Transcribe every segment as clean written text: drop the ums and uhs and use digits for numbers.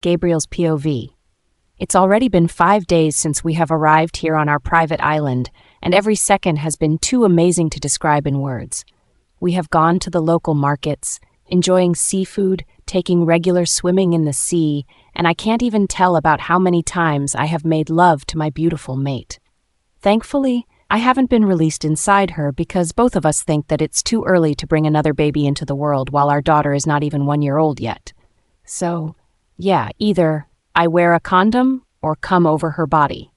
Gabriel's POV. It's already been 5 days since we have arrived here on our private island, and every second has been too amazing to describe in words. We have gone to the local markets, enjoying seafood, taking regular swimming in the sea, and I can't even tell about how many times I have made love to my beautiful mate. Thankfully, I haven't been released inside her because both of us think that it's too early to bring another baby into the world while our daughter is not even 1 year old yet. So, yeah, either I wear a condom or come over her body.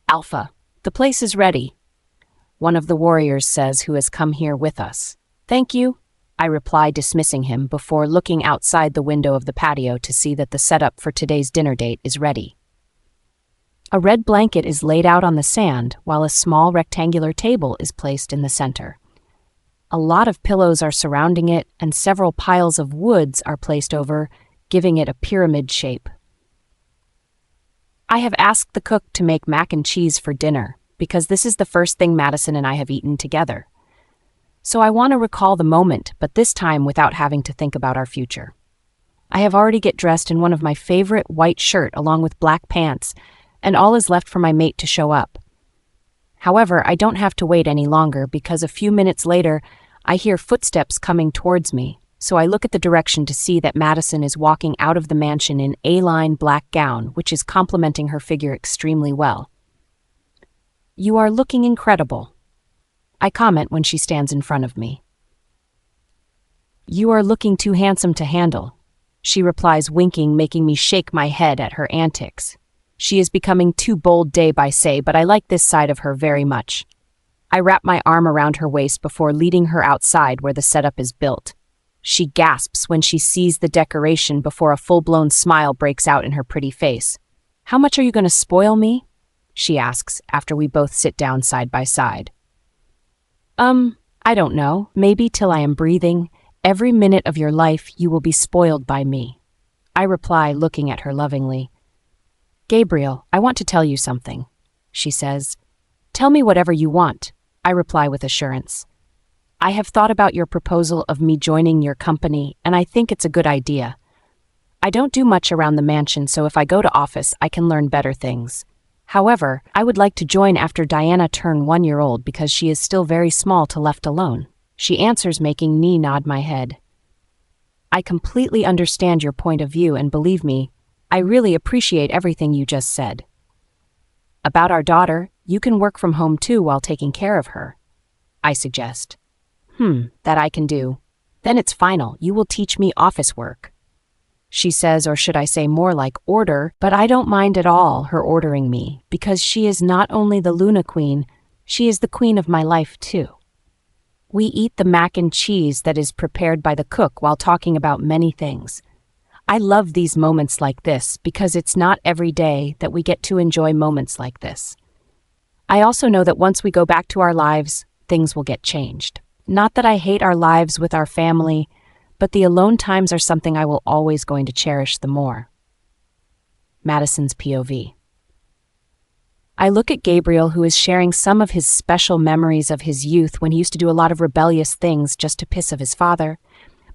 Alpha, the place is ready, one of the warriors says who has come here with us. Thank you, I reply, dismissing him before looking outside the window of the patio to see that the setup for today's dinner date is ready. A red blanket is laid out on the sand while a small rectangular table is placed in the center. A lot of pillows are surrounding it and several piles of woods are placed over, giving it a pyramid shape. I have asked the cook to make mac and cheese for dinner because this is the first thing Madison and I have eaten together. So I want to recall the moment, but this time without having to think about our future. I have already get dressed in one of my favorite white shirt along with black pants, and all is left for my mate to show up. However, I don't have to wait any longer because a few minutes later, I hear footsteps coming towards me, so I look at the direction to see that Madison is walking out of the mansion in A-line black gown, which is complementing her figure extremely well. "You are looking incredible," I comment when she stands in front of me. "You are looking too handsome to handle," she replies, winking, making me shake my head at her antics. She is becoming too bold day by day, but I like this side of her very much. I wrap my arm around her waist before leading her outside where the setup is built. She gasps when she sees the decoration before a full-blown smile breaks out in her pretty face. "How much are you going to spoil me?" she asks after we both sit down side by side. I don't know, maybe till I am breathing. Every minute of your life you will be spoiled by me," I reply, looking at her lovingly. "Gabriel, I want to tell you something," she says. "Tell me whatever you want," I reply with assurance. "I have thought about your proposal of me joining your company, and I think it's a good idea. I don't do much around the mansion, so if I go to office, I can learn better things. However, I would like to join after Diana turn 1 year old because she is still very small to left alone," she answers, making me nod my head. "I completely understand your point of view, and believe me, I really appreciate everything you just said. About our daughter, you can work from home too while taking care of her," I suggest. That I can do. "Then it's final, you will teach me office work," she says, or should I say more like order, but I don't mind at all her ordering me, because she is not only the Luna Queen, she is the queen of my life too. We eat the mac and cheese that is prepared by the cook while talking about many things. I love these moments like this because it's not every day that we get to enjoy moments like this. I also know that once we go back to our lives, things will get changed. Not that I hate our lives with our family, but the alone times are something I will always going to cherish the more. Madison's POV. I look at Gabriel, who is sharing some of his special memories of his youth when he used to do a lot of rebellious things just to piss of his father,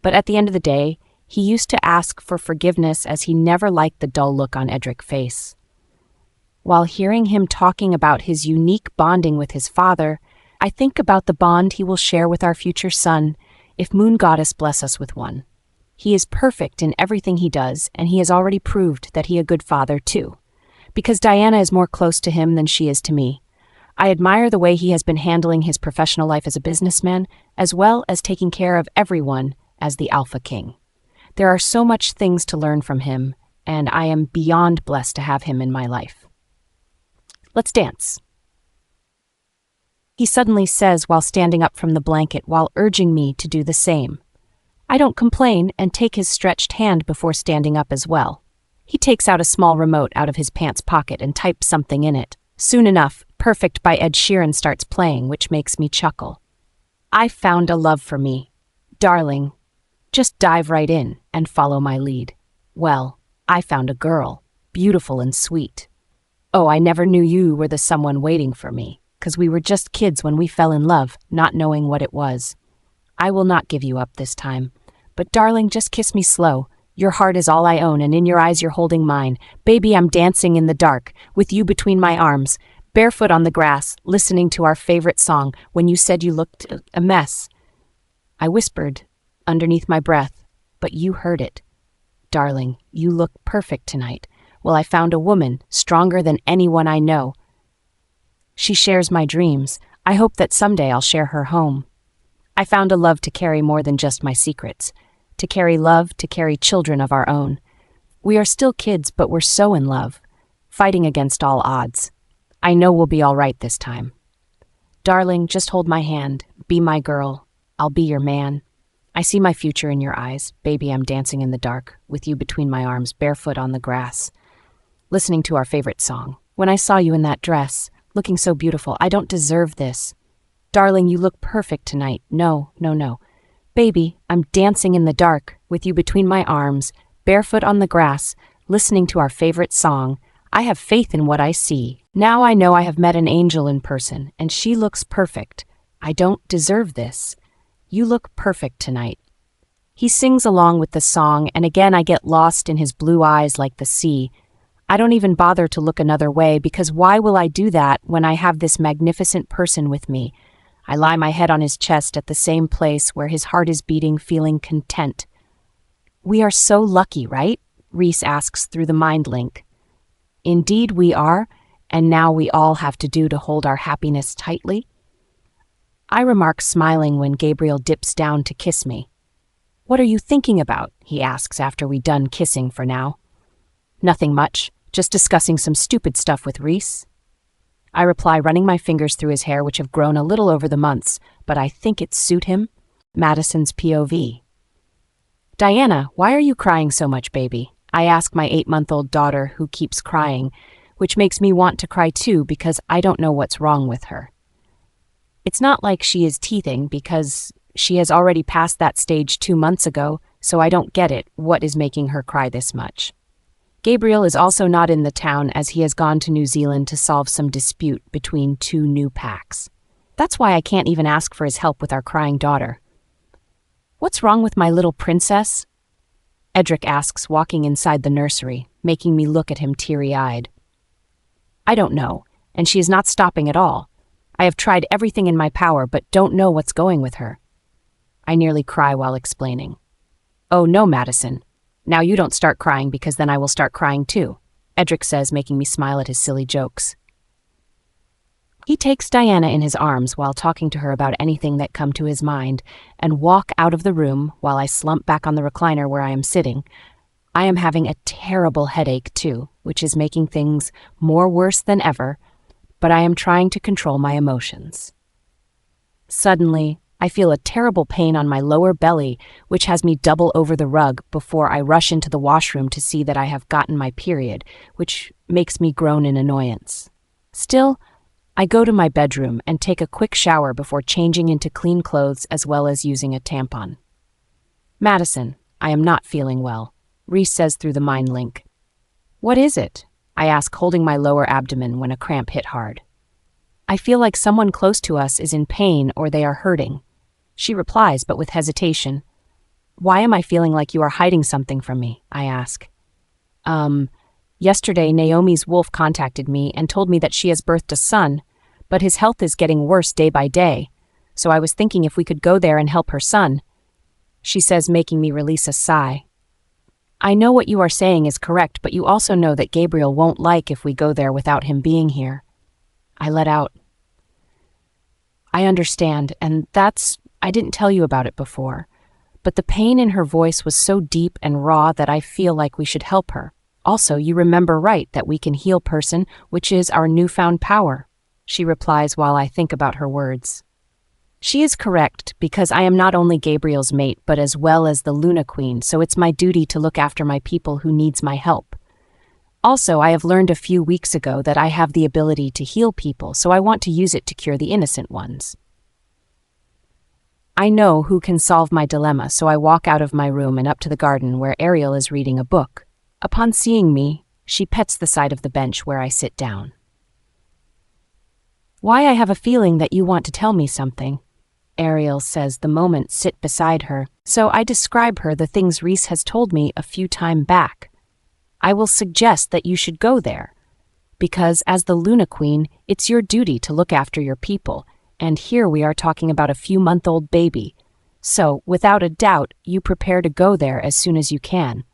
but at the end of the day, he used to ask for forgiveness as he never liked the dull look on Edric's face. While hearing him talking about his unique bonding with his father, I think about the bond he will share with our future son, if Moon Goddess bless us with one. He is perfect in everything he does, and he has already proved that he a good father too. Because Diana is more close to him than she is to me. I admire the way he has been handling his professional life as a businessman, as well as taking care of everyone as the Alpha King. There are so much things to learn from him, and I am beyond blessed to have him in my life. "Let's dance," he suddenly says while standing up from the blanket while urging me to do the same. I don't complain and take his stretched hand before standing up as well. He takes out a small remote out of his pants pocket and types something in it. Soon enough, Perfect by Ed Sheeran starts playing, which makes me chuckle. I found a love for me. Darling, just dive right in and follow my lead. Well, I found a girl, beautiful and sweet. Oh, I never knew you were the someone waiting for me, 'cause we were just kids when we fell in love, not knowing what it was. I will not give you up this time, but darling, just kiss me slow. Your heart is all I own, and in your eyes you're holding mine. Baby, I'm dancing in the dark, with you between my arms, barefoot on the grass, listening to our favorite song, when you said you looked a mess. I whispered, underneath my breath, but you heard it. Darling, you look perfect tonight. Well, I found a woman, stronger than anyone I know. She shares my dreams. I hope that someday I'll share her home. I found a love to carry more than just my secrets. To carry love, to carry children of our own. We are still kids, but we're so in love, fighting against all odds. I know we'll be all right this time. Darling, just hold my hand. Be my girl. I'll be your man. I see my future in your eyes. Baby, I'm dancing in the dark, with you between my arms, barefoot on the grass, listening to our favorite song. When I saw you in that dress, looking so beautiful, I don't deserve this. Darling, you look perfect tonight. No. Baby, I'm dancing in the dark, with you between my arms, barefoot on the grass, listening to our favorite song. I have faith in what I see. Now I know I have met an angel in person, and she looks perfect. I don't deserve this. You look perfect tonight. He sings along with the song, and again I get lost in his blue eyes like the sea. I don't even bother to look another way, because why will I do that when I have this magnificent person with me? I lie my head on his chest at the same place where his heart is beating, feeling content. We are so lucky, right? Reese asks through the mind link. Indeed we are, and now we all have to do to hold our happiness tightly. I remark, smiling, when Gabriel dips down to kiss me. What are you thinking about? He asks after we done kissing for now. Nothing much, just discussing some stupid stuff with Reese. I reply, running my fingers through his hair, which have grown a little over the months, but I think it suit him. Madison's POV. Diana, why are you crying so much, baby? I ask my 8-month-old daughter, who keeps crying, which makes me want to cry too, because I don't know what's wrong with her. It's not like she is teething, because she has already passed that stage 2 months ago, so I don't get it, what is making her cry this much. Gabriel is also not in the town, as he has gone to New Zealand to solve some dispute between 2 new packs. That's why I can't even ask for his help with our crying daughter. What's wrong with my little princess? Edric asks, walking inside the nursery, making me look at him teary-eyed. I don't know, and she is not stopping at all. I have tried everything in my power, but don't know what's going with her. I nearly cry while explaining. Oh no, Madison. Now you don't start crying, because then I will start crying too, Edric says, making me smile at his silly jokes. He takes Diana in his arms while talking to her about anything that come to his mind, and walk out of the room while I slump back on the recliner where I am sitting. I am having a terrible headache too, which is making things more worse than ever, but I am trying to control my emotions. Suddenly, I feel a terrible pain on my lower belly, which has me double over the rug before I rush into the washroom to see that I have gotten my period, which makes me groan in annoyance. Still, I go to my bedroom and take a quick shower before changing into clean clothes as well as using a tampon. Madison, I am not feeling well, Reese says through the mind link. What is it? I ask, holding my lower abdomen when a cramp hit hard. I feel like someone close to us is in pain or they are hurting. She replies, but with hesitation. Why am I feeling like you are hiding something from me? I ask. Yesterday Naomi's wolf contacted me and told me that she has birthed a son, but his health is getting worse day by day, so I was thinking if we could go there and help her son, she says, making me release a sigh. I know what you are saying is correct, but you also know that Gabriel won't like if we go there without him being here. I let out. I understand, and I didn't tell you about it before, but the pain in her voice was so deep and raw that I feel like we should help her. Also, you remember right that we can heal person, which is our newfound power, she replies while I think about her words. She is correct, because I am not only Gabriel's mate, but as well as the Luna Queen, so it's my duty to look after my people who needs my help. Also, I have learned a few weeks ago that I have the ability to heal people, so I want to use it to cure the innocent ones. I know who can solve my dilemma, so I walk out of my room and up to the garden where Ariel is reading a book. Upon seeing me, she pets the side of the bench where I sit down. Why, I have a feeling that you want to tell me something. Ariel says the moment sit beside her, so I describe her the things Reese has told me a few time back. I will suggest that you should go there, because as the Luna Queen, it's your duty to look after your people, and here we are talking about a few-month-old baby. So, without a doubt, you prepare to go there as soon as you can.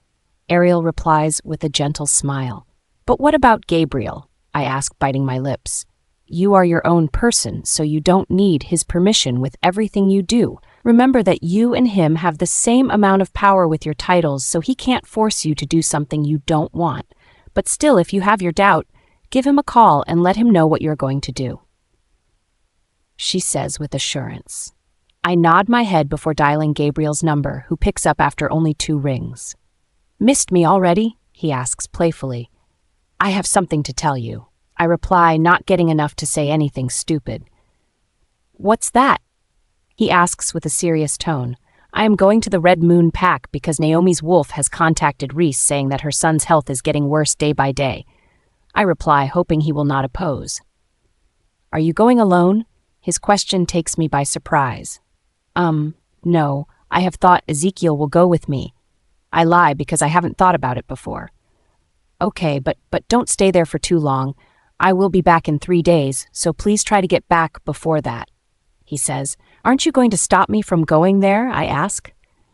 Ariel replies with a gentle smile. But what about Gabriel? I ask, biting my lips. You are your own person, so you don't need his permission with everything you do. Remember that you and him have the same amount of power with your titles, so he can't force you to do something you don't want. But still, if you have your doubt, give him a call and let him know what you're going to do. She says with assurance. I nod my head before dialing Gabriel's number, who picks up after only 2 rings. Missed me already? He asks playfully. I have something to tell you. I reply, not getting enough to say anything stupid. What's that? He asks with a serious tone. I am going to the Red Moon Pack because Naomi's wolf has contacted Reese saying that her son's health is getting worse day by day. I reply, hoping he will not oppose. Are you going alone? His question takes me by surprise. No, I have thought Ezekiel will go with me. I lie because I haven't thought about it before. Okay, but don't stay there for too long. I will be back in 3 days, so please try to get back before that. He says, Aren't you going to stop me from going there? I ask.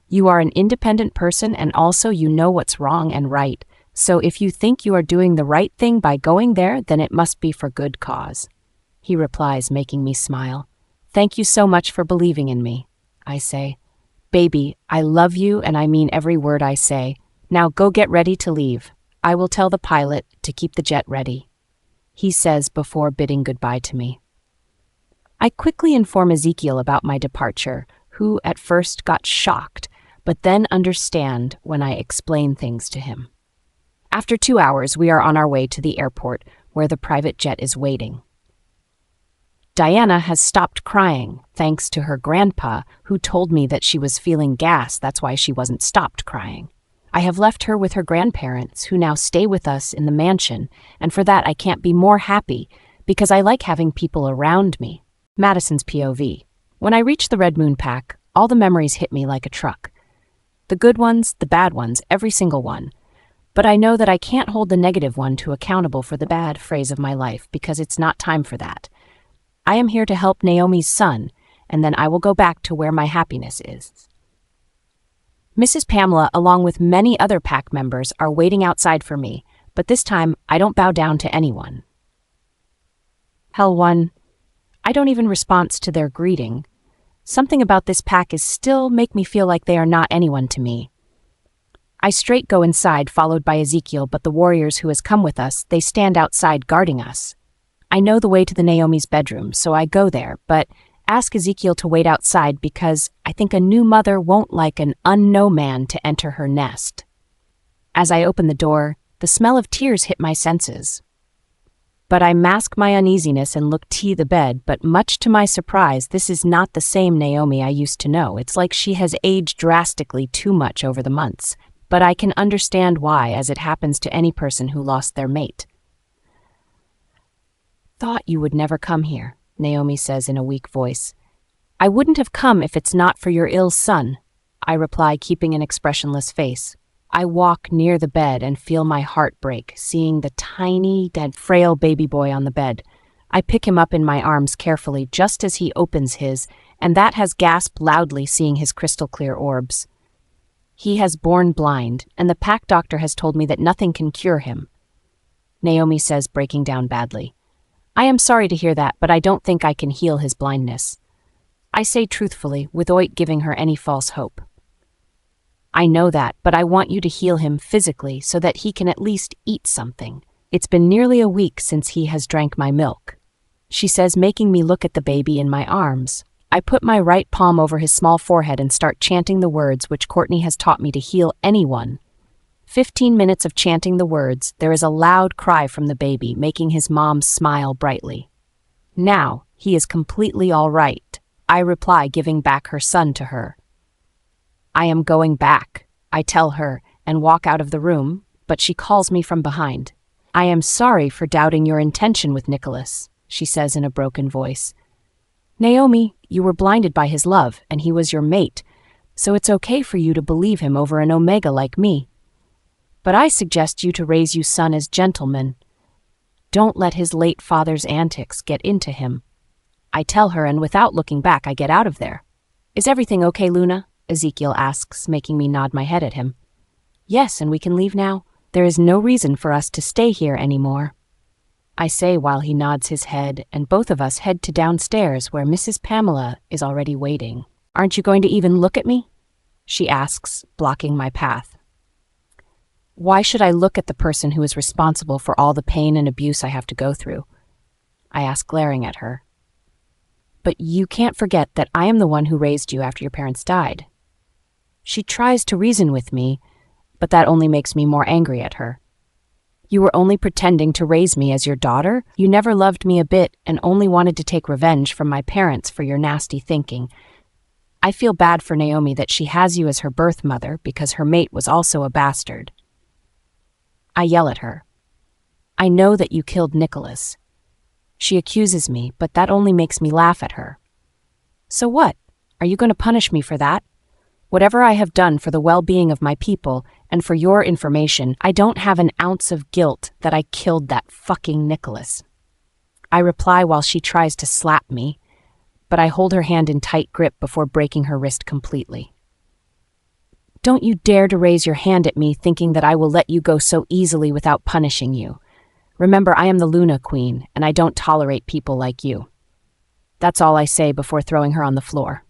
You are an independent person and also you know what's wrong and right. So if you think you are doing the right thing by going there, then it must be for good cause. He replies, making me smile. Thank you so much for believing in me, I say. Baby, I love you and I mean every word I say. Now go get ready to leave. I will tell the pilot to keep the jet ready. He says before bidding goodbye to me. I quickly inform Ezekiel about my departure, who at first got shocked, but then understand when I explain things to him. After 2 hours, we are on our way to the airport, where the private jet is waiting. Diana has stopped crying, thanks to her grandpa, who told me that she was feeling gas, that's why she wasn't stopped crying. I have left her with her grandparents, who now stay with us in the mansion, and for that I can't be more happy, because I like having people around me. Madison's POV. When I reach the Red Moon Pack, all the memories hit me like a truck. The good ones, the bad ones, every single one. But I know that I can't hold the negative one to accountable for the bad phase of my life, because it's not time for that. I am here to help Naomi's son, and then I will go back to where my happiness is. Mrs. Pamela, along with many other pack members, are waiting outside for me, but this time I don't bow down to anyone. Hell 1. I don't even respond to their greeting. Something about this pack is still make me feel like they are not anyone to me. I straight go inside, followed by Ezekiel, but the warriors who has come with us, they stand outside guarding us. I know the way to the Naomi's bedroom, so I go there, but ask Ezekiel to wait outside because I think a new mother won't like an unknown man to enter her nest. As I open the door, the smell of tears hit my senses. But I mask my uneasiness and look to the bed, but much to my surprise, this is not the same Naomi I used to know. It's like she has aged drastically too much over the months, but I can understand why, as it happens to any person who lost their mate. Thought you would never come here, Naomi says in a weak voice. I wouldn't have come if it's not for your ill son, I reply, keeping an expressionless face. I walk near the bed and feel my heart break, seeing the tiny, dead, frail baby boy on the bed. I pick him up in my arms carefully just as he opens his, and that has gasped loudly seeing his crystal-clear orbs. He has born blind, and the pack doctor has told me that nothing can cure him. Naomi says, breaking down badly. I am sorry to hear that, but I don't think I can heal his blindness. I say truthfully, without giving her any false hope. I know that, but I want you to heal him physically so that he can at least eat something. It's been nearly a week since he has drank my milk, she says, making me look at the baby in my arms. I put my right palm over his small forehead and start chanting the words which Courtney has taught me to heal anyone. 15 minutes of chanting the words, there is a loud cry from the baby, making his mom smile brightly. Now, he is completely all right, I reply, giving back her son to her. I am going back, I tell her, and walk out of the room, but she calls me from behind. I am sorry for doubting your intention with Nicholas, she says in a broken voice. Naomi, you were blinded by his love, and he was your mate, so it's okay for you to believe him over an omega like me. But I suggest you to raise you son as gentlemen. Don't let his late father's antics get into him. I tell her, and without looking back, I get out of there. Is everything okay, Luna? Ezekiel asks, making me nod my head at him. Yes, and we can leave now. There is no reason for us to stay here anymore. I say while he nods his head, and both of us head to downstairs where Mrs. Pamela is already waiting. Aren't you going to even look at me? She asks, blocking my path. Why should I look at the person who is responsible for all the pain and abuse I have to go through? I ask, glaring at her. But you can't forget that I am the one who raised you after your parents died. She tries to reason with me, but that only makes me more angry at her. You were only pretending to raise me as your daughter? You never loved me a bit and only wanted to take revenge from my parents for your nasty thinking. I feel bad for Naomi that she has you as her birth mother because her mate was also a bastard. I yell at her. I know that you killed Nicholas. She accuses me, but that only makes me laugh at her. So what? Are you going to punish me for that? Whatever I have done for the well-being of my people, and for your information, I don't have an ounce of guilt that I killed that fucking Nicholas. I reply while she tries to slap me, but I hold her hand in tight grip before breaking her wrist completely. Don't you dare to raise your hand at me thinking that I will let you go so easily without punishing you. Remember, I am the Luna Queen, and I don't tolerate people like you. That's all I say before throwing her on the floor.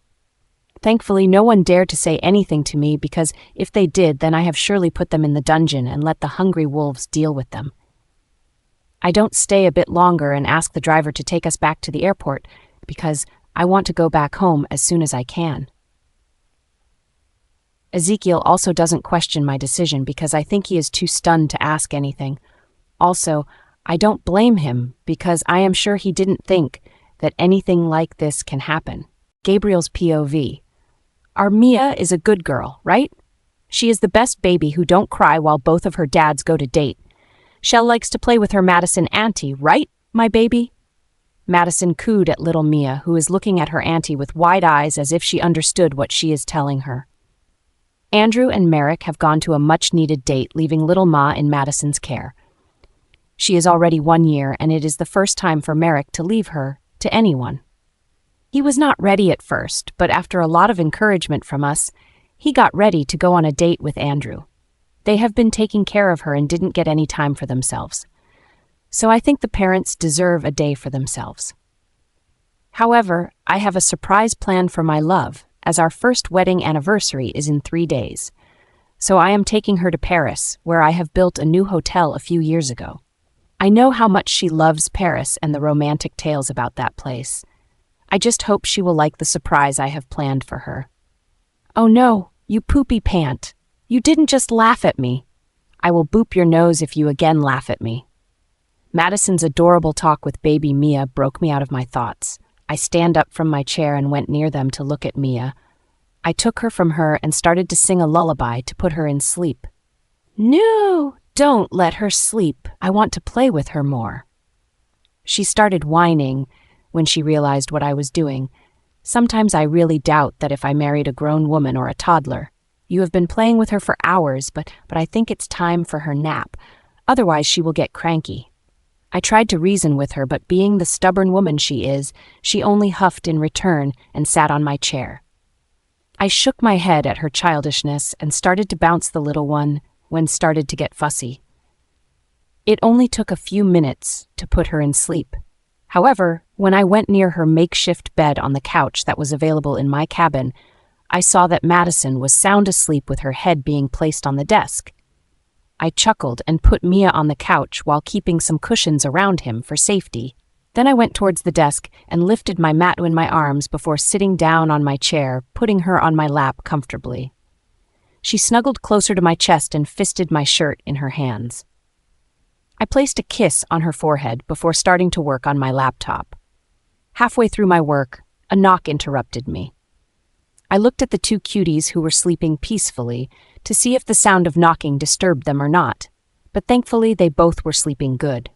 Thankfully, no one dared to say anything to me because if they did, then I have surely put them in the dungeon and let the hungry wolves deal with them. I don't stay a bit longer and ask the driver to take us back to the airport because I want to go back home as soon as I can. Ezekiel also doesn't question my decision because I think he is too stunned to ask anything. Also, I don't blame him because I am sure he didn't think that anything like this can happen. Gabriel's POV. Our Mia is a good girl, right? She is the best baby who don't cry while both of her dads go to date. Shell likes to play with her Madison auntie, right, my baby? Madison cooed at little Mia, who is looking at her auntie with wide eyes as if she understood what she is telling her. Andrew and Merrick have gone to a much-needed date, leaving little Ma in Madison's care. She is already 1 year, and it is the first time for Merrick to leave her to anyone. He was not ready at first, but after a lot of encouragement from us, he got ready to go on a date with Andrew. They have been taking care of her and didn't get any time for themselves. So I think the parents deserve a day for themselves. However, I have a surprise plan for my love, as our first wedding anniversary is in 3 days. So I am taking her to Paris, where I have built a new hotel a few years ago. I know how much she loves Paris and the romantic tales about that place. I just hope she will like the surprise I have planned for her. Oh no, you poopy pant. You didn't just laugh at me. I will boop your nose if you again laugh at me. Madison's adorable talk with baby Mia broke me out of my thoughts. I stand up from my chair and went near them to look at Mia. I took her from her and started to sing a lullaby to put her in sleep. No, don't let her sleep. I want to play with her more. She started whining when she realized what I was doing. Sometimes I really doubt that if I married a grown woman or a toddler. You have been playing with her for hours, but I think it's time for her nap. Otherwise, she will get cranky. I tried to reason with her, but being the stubborn woman she is, she only huffed in return and sat on my chair. I shook my head at her childishness and started to bounce the little one when started to get fussy. It only took a few minutes to put her in sleep. However, when I went near her makeshift bed on the couch that was available in my cabin, I saw that Madison was sound asleep with her head being placed on the desk. I chuckled and put Mia on the couch while keeping some cushions around him for safety. Then I went towards the desk and lifted my mat in my arms before sitting down on my chair, putting her on my lap comfortably. She snuggled closer to my chest and fisted my shirt in her hands. I placed a kiss on her forehead before starting to work on my laptop. Halfway through my work, a knock interrupted me. I looked at the two cuties who were sleeping peacefully to see if the sound of knocking disturbed them or not, but thankfully they both were sleeping good.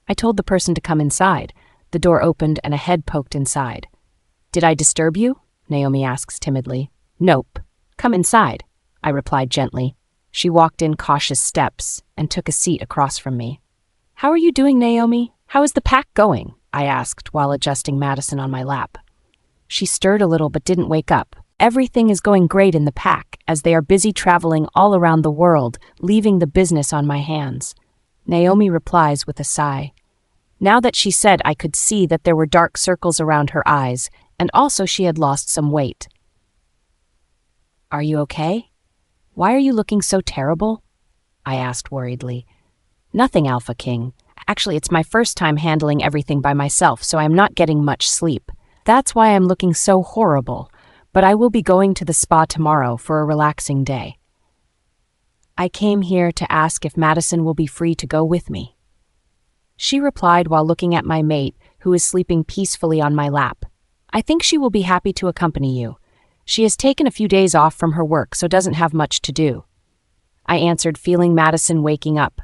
I told the person to come inside. The door opened and a head poked inside. Did I disturb you? Naomi asks timidly. Nope. Come inside, I replied gently. She walked in cautious steps and took a seat across from me. How are you doing, Naomi? How is the pack going? I asked while adjusting Madison on my lap. She stirred a little but didn't wake up. Everything is going great in the pack, as they are busy traveling all around the world, leaving the business on my hands. Naomi replies with a sigh. Now that she said, I could see that there were dark circles around her eyes, and also she had lost some weight. Are you okay? Why are you looking so terrible? I asked worriedly. Nothing, Alpha King. Actually, it's my first time handling everything by myself, so I'm not getting much sleep. That's why I'm looking so horrible, but I will be going to the spa tomorrow for a relaxing day. I came here to ask if Madison will be free to go with me. She replied while looking at my mate, who is sleeping peacefully on my lap. I think she will be happy to accompany you. She has taken a few days off from her work, so doesn't have much to do. I answered, feeling Madison waking up.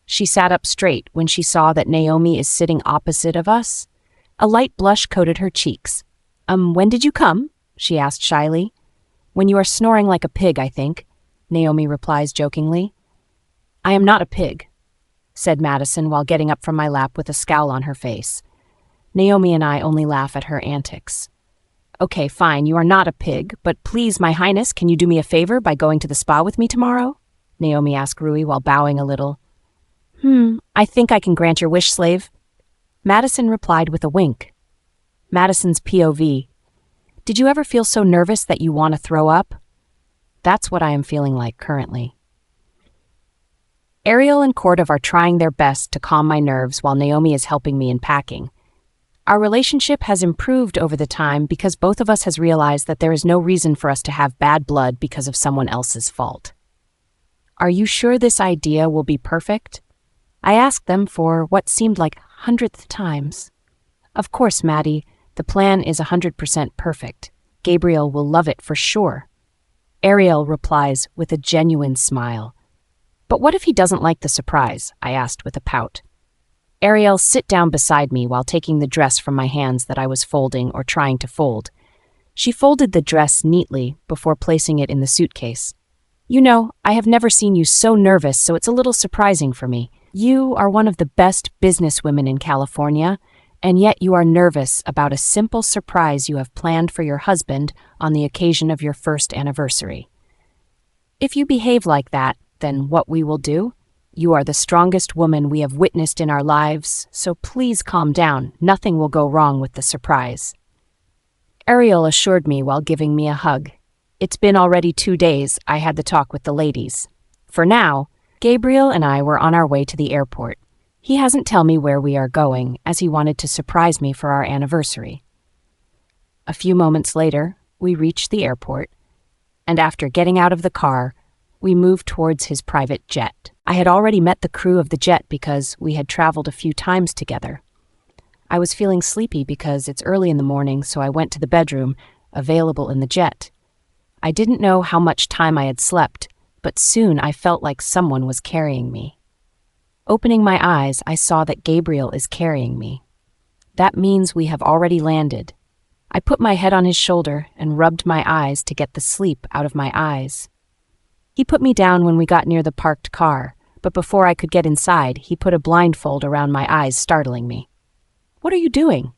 She sat up straight when she saw that Naomi is sitting opposite of us. A light blush coated her cheeks. When did you come? She asked shyly. When you are snoring like a pig, I think, Naomi replies jokingly. I am not a pig, said Madison while getting up from my lap with a scowl on her face. Naomi and I only laugh at her antics. Okay, fine, you are not a pig, but please, my highness, can you do me a favor by going to the spa with me tomorrow? Naomi asked Rui while bowing a little. I think I can grant your wish, slave. Madison replied with a wink. Madison's POV. Did you ever feel so nervous that you want to throw up? That's what I am feeling like currently. Ariel and Cordov are trying their best to calm my nerves while Naomi is helping me in packing. Our relationship has improved over the time because both of us has realized that there is no reason for us to have bad blood because of someone else's fault. Are you sure this idea will be perfect? I asked them for what seemed like 100th times. Of course, Maddie, the plan is 100% perfect. Gabriel will love it for sure. Ariel replies with a genuine smile. But what if he doesn't like the surprise? I asked with a pout. Ariel sit down beside me while taking the dress from my hands that I was folding or trying to fold. She folded the dress neatly before placing it in the suitcase. You know, I have never seen you so nervous, so it's a little surprising for me. You are one of the best businesswomen in California, and yet you are nervous about a simple surprise you have planned for your husband on the occasion of your first anniversary. If you behave like that, then what we will do? You are the strongest woman we have witnessed in our lives, so please calm down. Nothing will go wrong with the surprise. Ariel assured me while giving me a hug. It's been already 2 days. I had the talk with the ladies. For now, Gabriel and I were on our way to the airport. He hasn't told me where we are going, as he wanted to surprise me for our anniversary. A few moments later, we reached the airport, and after getting out of the car, we moved towards his private jet. I had already met the crew of the jet because we had traveled a few times together. I was feeling sleepy because it's early in the morning, so I went to the bedroom, available in the jet. I didn't know how much time I had slept, but soon I felt like someone was carrying me. Opening my eyes, I saw that Gabriel is carrying me. That means we have already landed. I put my head on his shoulder and rubbed my eyes to get the sleep out of my eyes. He put me down when we got near the parked car, but before I could get inside, he put a blindfold around my eyes, startling me. What are you doing?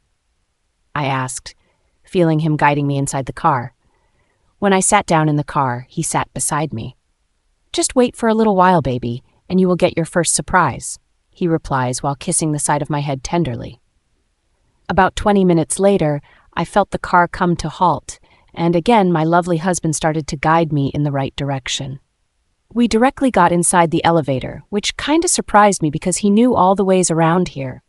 I asked, feeling him guiding me inside the car. When I sat down in the car, he sat beside me. Just wait for a little while, baby, and you will get your first surprise, he replies while kissing the side of my head tenderly. About 20 minutes later, I felt the car come to halt, and again my lovely husband started to guide me in the right direction. We directly got inside the elevator, which kinda surprised me because he knew all the ways around here.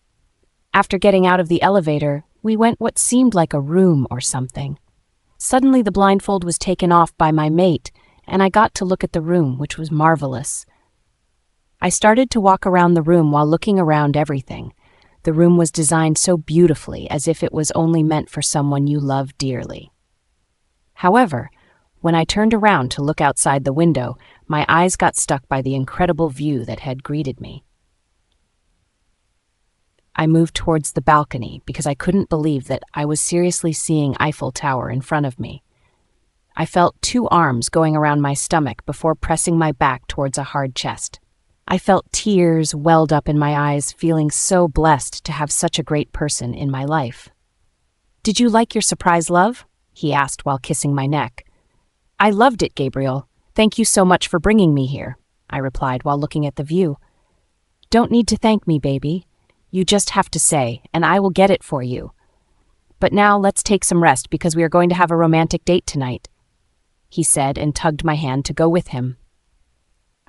After getting out of the elevator, we went what seemed like a room or something. Suddenly the blindfold was taken off by my mate, and I got to look at the room, which was marvelous. I started to walk around the room while looking around everything. The room was designed so beautifully, as if it was only meant for someone you love dearly. However, when I turned around to look outside the window, my eyes got stuck by the incredible view that had greeted me. I moved towards the balcony because I couldn't believe that I was seriously seeing Eiffel Tower in front of me. I felt 2 arms going around my stomach before pressing my back towards a hard chest. I felt tears welled up in my eyes, feeling so blessed to have such a great person in my life. "Did you like your surprise, love?" he asked while kissing my neck. "I loved it, Gabriel. Thank you so much for bringing me here," I replied while looking at the view. "Don't need to thank me, baby. You just have to say, and I will get it for you. But now let's take some rest because we are going to have a romantic date tonight," he said and tugged my hand to go with him.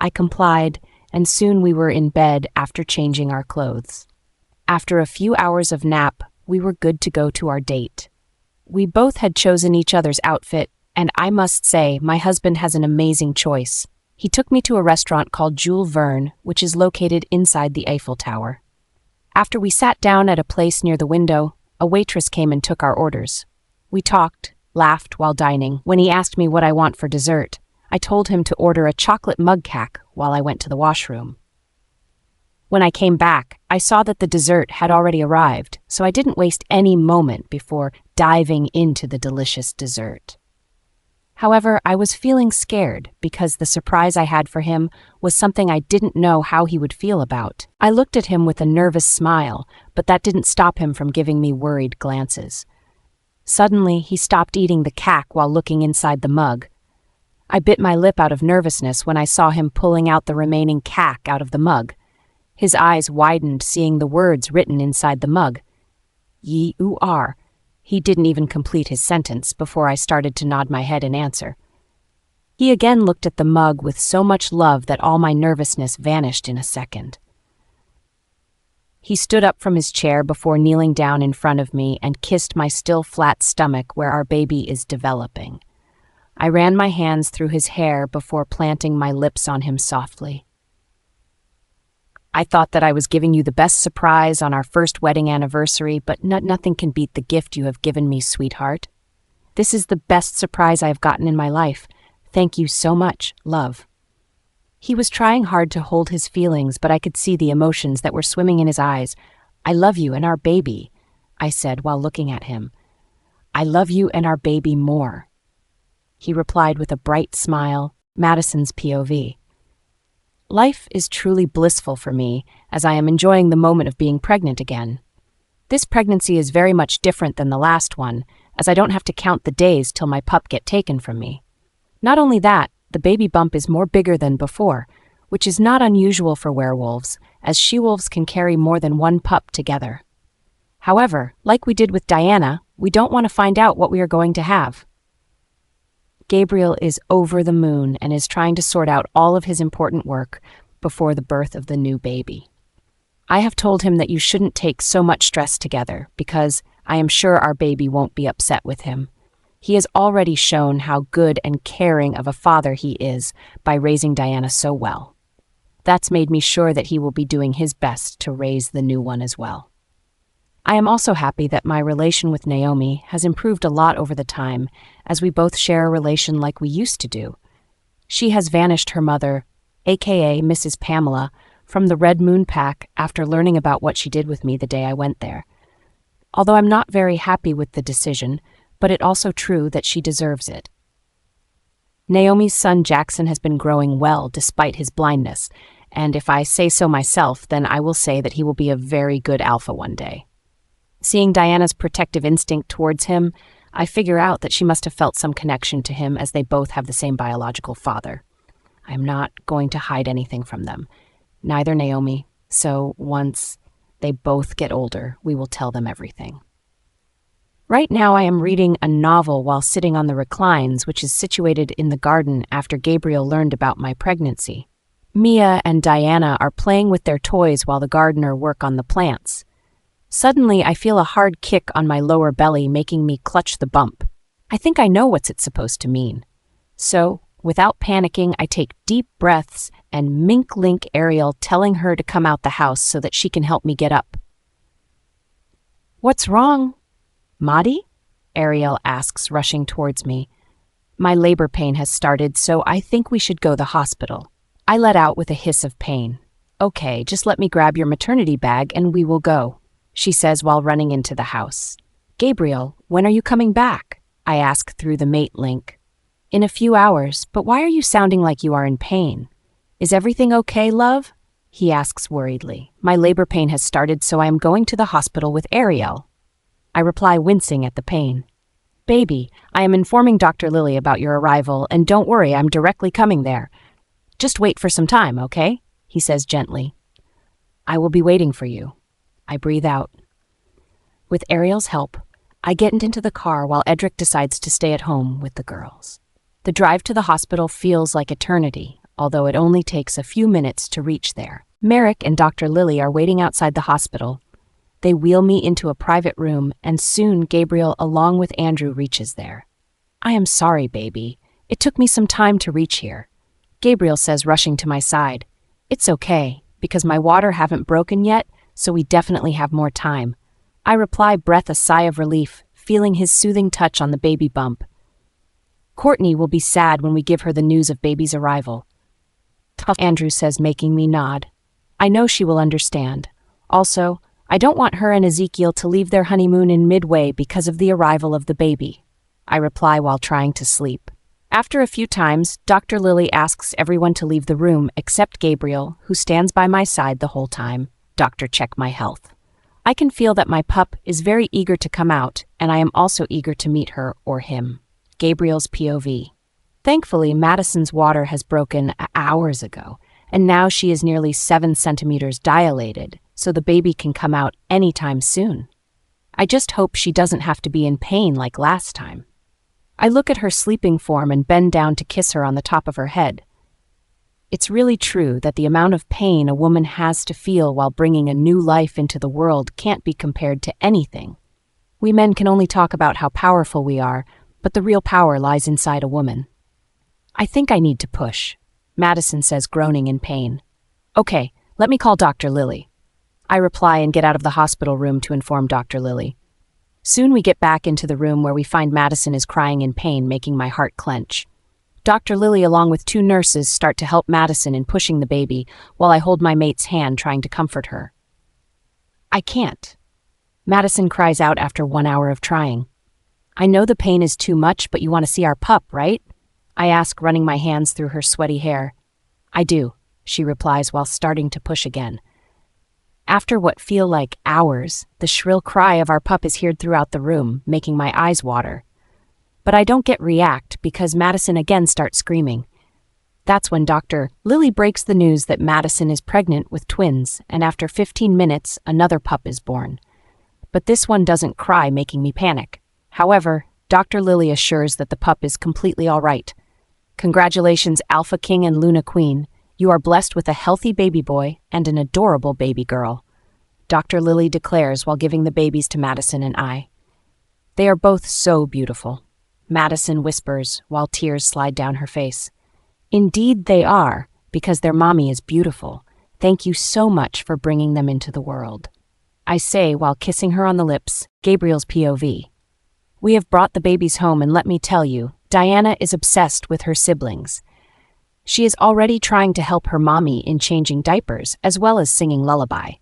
I complied, and soon we were in bed after changing our clothes. After a few hours of nap, we were good to go to our date. We both had chosen each other's outfit, and I must say, my husband has an amazing choice. He took me to a restaurant called Jules Verne, which is located inside the Eiffel Tower. After we sat down at a place near the window, a waitress came and took our orders. We talked, laughed while dining. When he asked me what I want for dessert, I told him to order a chocolate mug cake while I went to the washroom. When I came back, I saw that the dessert had already arrived, so I didn't waste any moment before diving into the delicious dessert. However, I was feeling scared because the surprise I had for him was something I didn't know how he would feel about. I looked at him with a nervous smile, but that didn't stop him from giving me worried glances. Suddenly, he stopped eating the cake while looking inside the mug. I bit my lip out of nervousness when I saw him pulling out the remaining cake out of the mug. His eyes widened, seeing the words written inside the mug. "Y-U-R." He didn't even complete his sentence before I started to nod my head in answer. He again looked at the mug with so much love that all my nervousness vanished in a second. He stood up from his chair before kneeling down in front of me and kissed my still flat stomach where our baby is developing. I ran my hands through his hair before planting my lips on him softly. "I thought that I was giving you the best surprise on our first wedding anniversary, but nothing can beat the gift you have given me, sweetheart. This is the best surprise I have gotten in my life. Thank you so much, love." He was trying hard to hold his feelings, but I could see the emotions that were swimming in his eyes. "I love you and our baby," I said while looking at him. "I love you and our baby more." He replied with a bright smile, Madison's POV. Life is truly blissful for me, as I am enjoying the moment of being pregnant again. This pregnancy is very much different than the last one, as I don't have to count the days till my pup get taken from me. Not only that, the baby bump is more bigger than before, which is not unusual for werewolves, as she-wolves can carry more than one pup together. However, like we did with Diana, we don't want to find out what we are going to have. Gabriel is over the moon and is trying to sort out all of his important work before the birth of the new baby. I have told him that you shouldn't take so much stress together because I am sure our baby won't be upset with him. He has already shown how good and caring of a father he is by raising Diana so well. That's made me sure that he will be doing his best to raise the new one as well. I am also happy that my relation with Naomi has improved a lot over the time, as we both share a relation like we used to do. She has vanished her mother, aka Mrs. Pamela, from the Red Moon Pack after learning about what she did with me the day I went there. Although I'm not very happy with the decision, but it's also true that she deserves it. Naomi's son Jackson has been growing well despite his blindness, and if I say so myself, then I will say that he will be a very good alpha one day. Seeing Diana's protective instinct towards him, I figure out that she must have felt some connection to him as they both have the same biological father. I am not going to hide anything from them. Neither Naomi, so once they both get older, we will tell them everything. Right now I am reading a novel while sitting on the reclines, which is situated in the garden after Gabriel learned about my pregnancy. Mia and Diana are playing with their toys while the gardener work on the plants. Suddenly, I feel a hard kick on my lower belly, making me clutch the bump. I think I know what's it supposed to mean. So, without panicking, I take deep breaths and mink-link Ariel, telling her to come out the house so that she can help me get up. "What's wrong, Maddie?" Ariel asks, rushing towards me. "My labor pain has started, so I think we should go to the hospital." I let out with a hiss of pain. "Okay, just let me grab your maternity bag and we will go." she says while running into the house. Gabriel, when are you coming back? I ask through the mate link. In a few hours, but why are you sounding like you are in pain? Is everything okay, love? He asks worriedly. My labor pain has started, so I am going to the hospital with Ariel. I reply, wincing at the pain. Baby, I am informing Dr. Lily about your arrival, and don't worry, I'm directly coming there. Just wait for some time, okay? He says gently. I will be waiting for you. I breathe out. With Ariel's help, I get into the car while Edric decides to stay at home with the girls. The drive to the hospital feels like eternity, although it only takes a few minutes to reach there. Merrick and Dr. Lily are waiting outside the hospital. They wheel me into a private room, and soon Gabriel, along with Andrew, reaches there. I am sorry, baby. It took me some time to reach here. Gabriel says, rushing to my side. It's okay, because my water haven't broken yet, so we definitely have more time. I reply, breath a sigh of relief, feeling his soothing touch on the baby bump. Courtney will be sad when we give her the news of baby's arrival. Tough, Andrew says, making me nod. I know she will understand. Also, I don't want her and Ezekiel to leave their honeymoon in midway because of the arrival of the baby. I reply while trying to sleep. After a few times, Dr. Lily asks everyone to leave the room except Gabriel, who stands by my side the whole time. Doctor, check my health. I can feel that my pup is very eager to come out, and I am also eager to meet her or him. Gabriel's POV. Thankfully, Madison's water has broken hours ago, and now she is nearly 7 centimeters dilated, so the baby can come out anytime soon. I just hope she doesn't have to be in pain like last time. I look at her sleeping form and bend down to kiss her on the top of her head. It's really true that the amount of pain a woman has to feel while bringing a new life into the world can't be compared to anything. We men can only talk about how powerful we are, but the real power lies inside a woman. I think I need to push, Madison says, groaning in pain. Okay, let me call Dr. Lily. I reply and get out of the hospital room to inform Dr. Lily. Soon we get back into the room where we find Madison is crying in pain, making my heart clench. Dr. Lily, along with 2 nurses, start to help Madison in pushing the baby, while I hold my mate's hand trying to comfort her. I can't. Madison cries out after 1 hour of trying. I know the pain is too much, but you want to see our pup, right? I ask, running my hands through her sweaty hair. I do, she replies while starting to push again. After what feel like hours, the shrill cry of our pup is heard throughout the room, making my eyes water. But I don't get react because Madison again starts screaming. That's when Dr. Lily breaks the news that Madison is pregnant with twins, and after 15 minutes, another pup is born. But this one doesn't cry, making me panic. However, Dr. Lily assures that the pup is completely all right. Congratulations, Alpha King and Luna Queen. You are blessed with a healthy baby boy and an adorable baby girl, Dr. Lily declares while giving the babies to Madison and I. They are both so beautiful, Madison whispers while tears slide down her face. Indeed they are, because their mommy is beautiful. Thank you so much for bringing them into the world, I say while kissing her on the lips. Gabriel's POV. We have brought the babies home, and let me tell you, Diana is obsessed with her siblings. She is already trying to help her mommy in changing diapers as well as singing lullaby.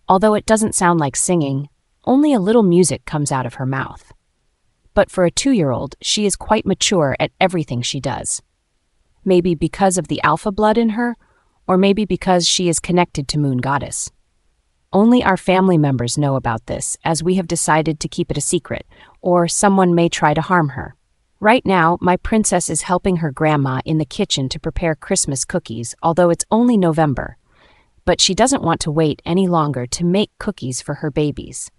Although it doesn't sound like singing, only a little music comes out of her mouth. But for a 2-year-old, she is quite mature at everything she does. Maybe because of the alpha blood in her, or maybe because she is connected to Moon Goddess. Only our family members know about this, as we have decided to keep it a secret, or someone may try to harm her. Right now, my princess is helping her grandma in the kitchen to prepare Christmas cookies, although it's only November. But she doesn't want to wait any longer to make cookies for her babies.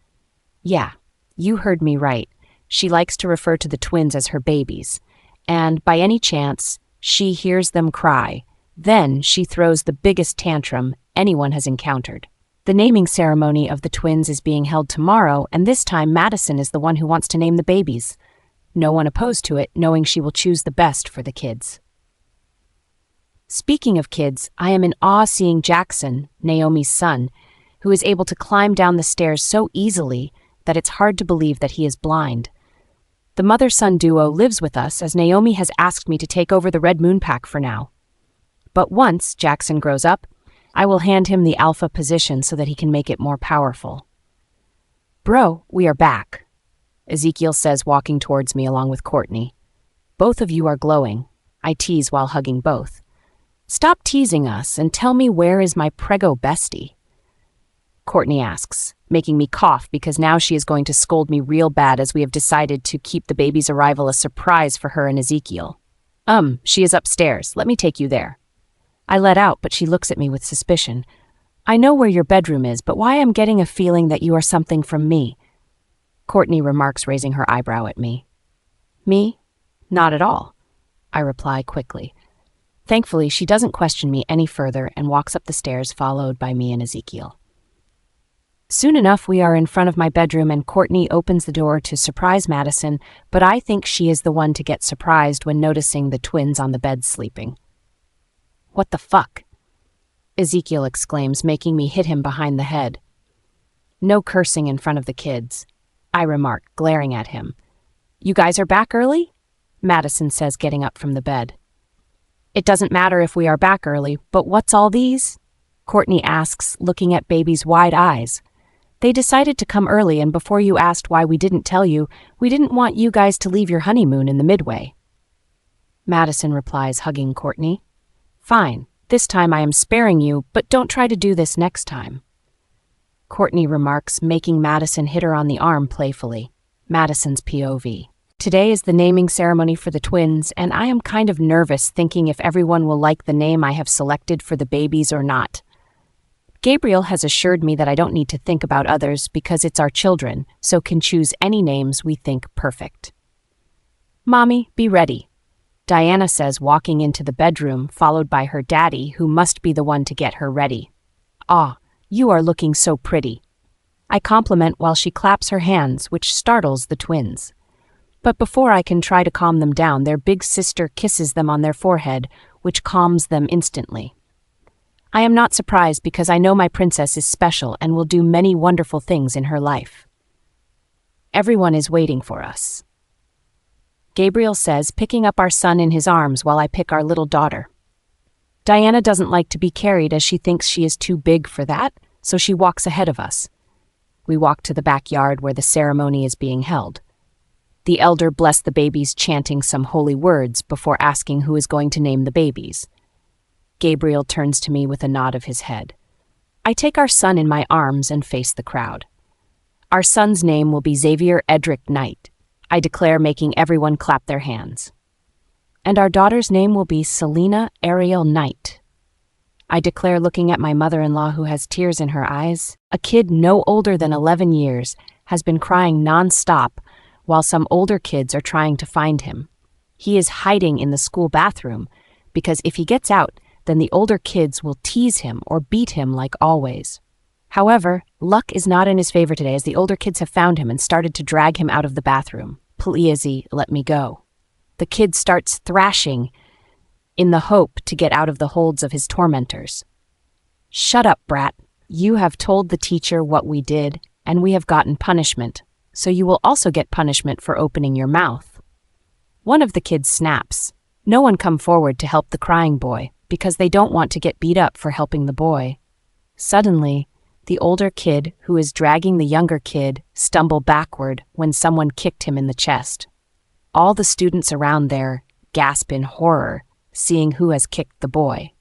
Yeah, you heard me right. She likes to refer to the twins as her babies. And by any chance, she hears them cry. Then she throws the biggest tantrum anyone has encountered. The naming ceremony of the twins is being held tomorrow, and this time Madison is the one who wants to name the babies. No one opposed to it, knowing she will choose the best for the kids. Speaking of kids, I am in awe seeing Jackson, Naomi's son, who is able to climb down the stairs so easily that it's hard to believe that he is blind. The mother-son duo lives with us, as Naomi has asked me to take over the Red Moon Pack for now. But once Jackson grows up, I will hand him the alpha position so that he can make it more powerful. Bro, we are back, Ezekiel says, walking towards me along with Courtney. Both of you are glowing, I tease while hugging both. Stop teasing us and tell me, where is my prego bestie? Courtney asks, making me cough because now she is going to scold me real bad, as we have decided to keep the baby's arrival a surprise for her and Ezekiel. She is upstairs. Let me take you there. I let out, but she looks at me with suspicion. I know where your bedroom is, but why am I getting a feeling that you are something from me? Courtney remarks, raising her eyebrow at me. Me? Not at all, I reply quickly. Thankfully, she doesn't question me any further and walks up the stairs, followed by me and Ezekiel. Soon enough, we are in front of my bedroom and Courtney opens the door to surprise Madison, but I think she is the one to get surprised when noticing the twins on the bed sleeping. What the fuck? Ezekiel exclaims, making me hit him behind the head. No cursing in front of the kids, I remark, glaring at him. You guys are back early? Madison says, getting up from the bed. It doesn't matter if we are back early, but what's all these? Courtney asks, looking at baby's wide eyes. They decided to come early, and before you asked why we didn't tell you, we didn't want you guys to leave your honeymoon in the midway. Madison replies, hugging Courtney. Fine, this time I am sparing you, but don't try to do this next time. Courtney remarks, making Madison hit her on the arm playfully. Madison's POV. Today is the naming ceremony for the twins, and I am kind of nervous, thinking if everyone will like the name I have selected for the babies or not. Gabriel has assured me that I don't need to think about others because it's our children, so can choose any names we think perfect. Mommy, be ready, Diana says, walking into the bedroom, followed by her daddy, who must be the one to get her ready. Ah, you are looking so pretty, I compliment while she claps her hands, which startles the twins. But before I can try to calm them down, their big sister kisses them on their forehead, which calms them instantly. I am not surprised because I know my princess is special and will do many wonderful things in her life. Everyone is waiting for us, Gabriel says, picking up our son in his arms while I pick our little daughter. Diana doesn't like to be carried as she thinks she is too big for that, so she walks ahead of us. We walk to the backyard where the ceremony is being held. The elder blessed the babies, chanting some holy words before asking who is going to name the babies. Gabriel turns to me with a nod of his head. I take our son in my arms and face the crowd. Our son's name will be Xavier Edric Knight, I declare, making everyone clap their hands. And our daughter's name will be Selena Ariel Knight, I declare, looking at my mother-in-law, who has tears in her eyes. A kid no older than 11 years has been crying non-stop while some older kids are trying to find him. He is hiding in the school bathroom because if he gets out, then the older kids will tease him or beat him like always. However, luck is not in his favor today, as the older kids have found him and started to drag him out of the bathroom. Please, let me go. The kid starts thrashing in the hope to get out of the holds of his tormentors. Shut up, brat. You have told the teacher what we did, and we have gotten punishment, so you will also get punishment for opening your mouth. One of the kids snaps. No one come forward to help the crying boy, because they don't want to get beat up for helping the boy. Suddenly, the older kid, who is dragging the younger kid, stumble backward when someone kicked him in the chest. All the students around there gasp in horror, seeing who has kicked the boy.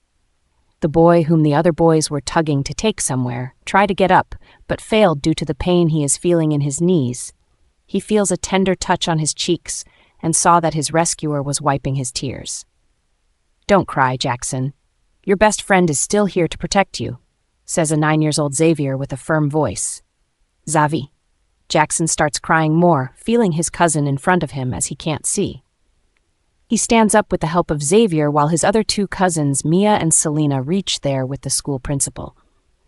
The boy, whom the other boys were tugging to take somewhere, tried to get up, but failed due to the pain he is feeling in his knees. He feels a tender touch on his cheeks and saw that his rescuer was wiping his tears. Don't cry, Jackson. Your best friend is still here to protect you, says a 9-year-old Xavier with a firm voice. Xavi. Jackson starts crying more, feeling his cousin in front of him as he can't see. He stands up with the help of Xavier while his other two cousins, Mia and Selena, reach there with the school principal.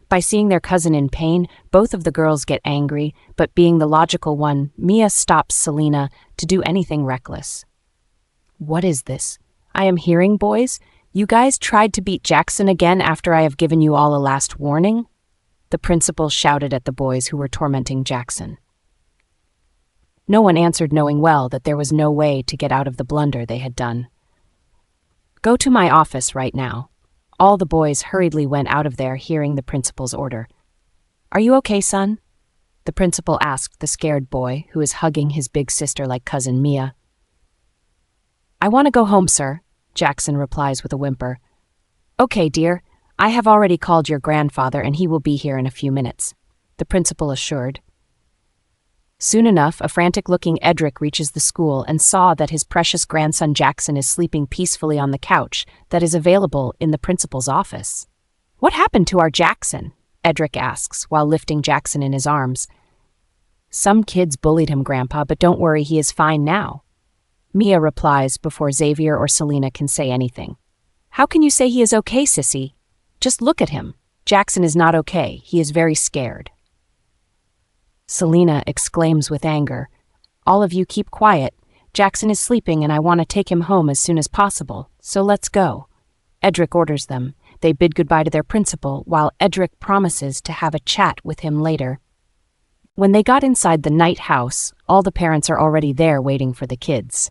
By seeing their cousin in pain, both of the girls get angry, but being the logical one, Mia stops Selena to do anything reckless. What is this? I am hearing, boys. You guys tried to beat Jackson again after I have given you all a last warning? The principal shouted at the boys who were tormenting Jackson. No one answered, knowing well that there was no way to get out of the blunder they had done. Go to my office right now. All the boys hurriedly went out of there, hearing the principal's order. Are you okay, son? the principal asked the scared boy, who is hugging his big sister like cousin Mia. "I want to go home, sir," Jackson replies with a whimper. "Okay, dear. I have already called your grandfather and he will be here in a few minutes," the principal assured. Soon enough, a frantic-looking Edric reaches the school and saw that his precious grandson Jackson is sleeping peacefully on the couch that is available in the principal's office. "What happened to our Jackson?" Edric asks while lifting Jackson in his arms. "Some kids bullied him, Grandpa, but don't worry, he is fine now," Mia replies before Xavier or Selena can say anything. "How can you say he is okay, sissy? Just look at him. Jackson is not okay. He is very scared." Selena exclaims with anger, "All of you keep quiet. Jackson is sleeping and I want to take him home as soon as possible, so let's go." Edric orders them. They bid goodbye to their principal, while Edric promises to have a chat with him later. When they got inside the Knight house, all the parents are already there waiting for the kids.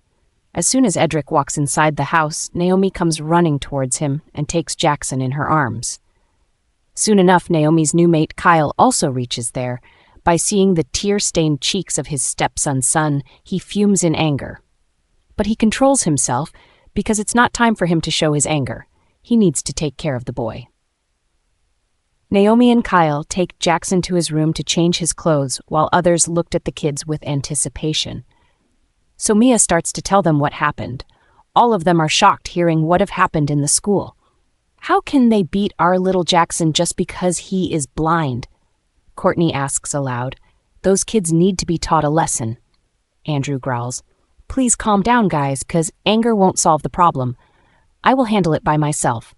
As soon as Edric walks inside the house, Naomi comes running towards him and takes Jackson in her arms. Soon enough, Naomi's new mate Kyle also reaches there. By seeing the tear-stained cheeks of his stepson's son, he fumes in anger. But he controls himself because it's not time for him to show his anger. He needs to take care of the boy. Naomi and Kyle take Jackson to his room to change his clothes while others looked at the kids with anticipation. So Mia starts to tell them what happened. All of them are shocked hearing what have happened in the school. How can they beat our little Jackson just because he is blind? Courtney asks aloud. Those kids need to be taught a lesson. Andrew growls. Please calm down, guys, 'cause anger won't solve the problem. I will handle it by myself.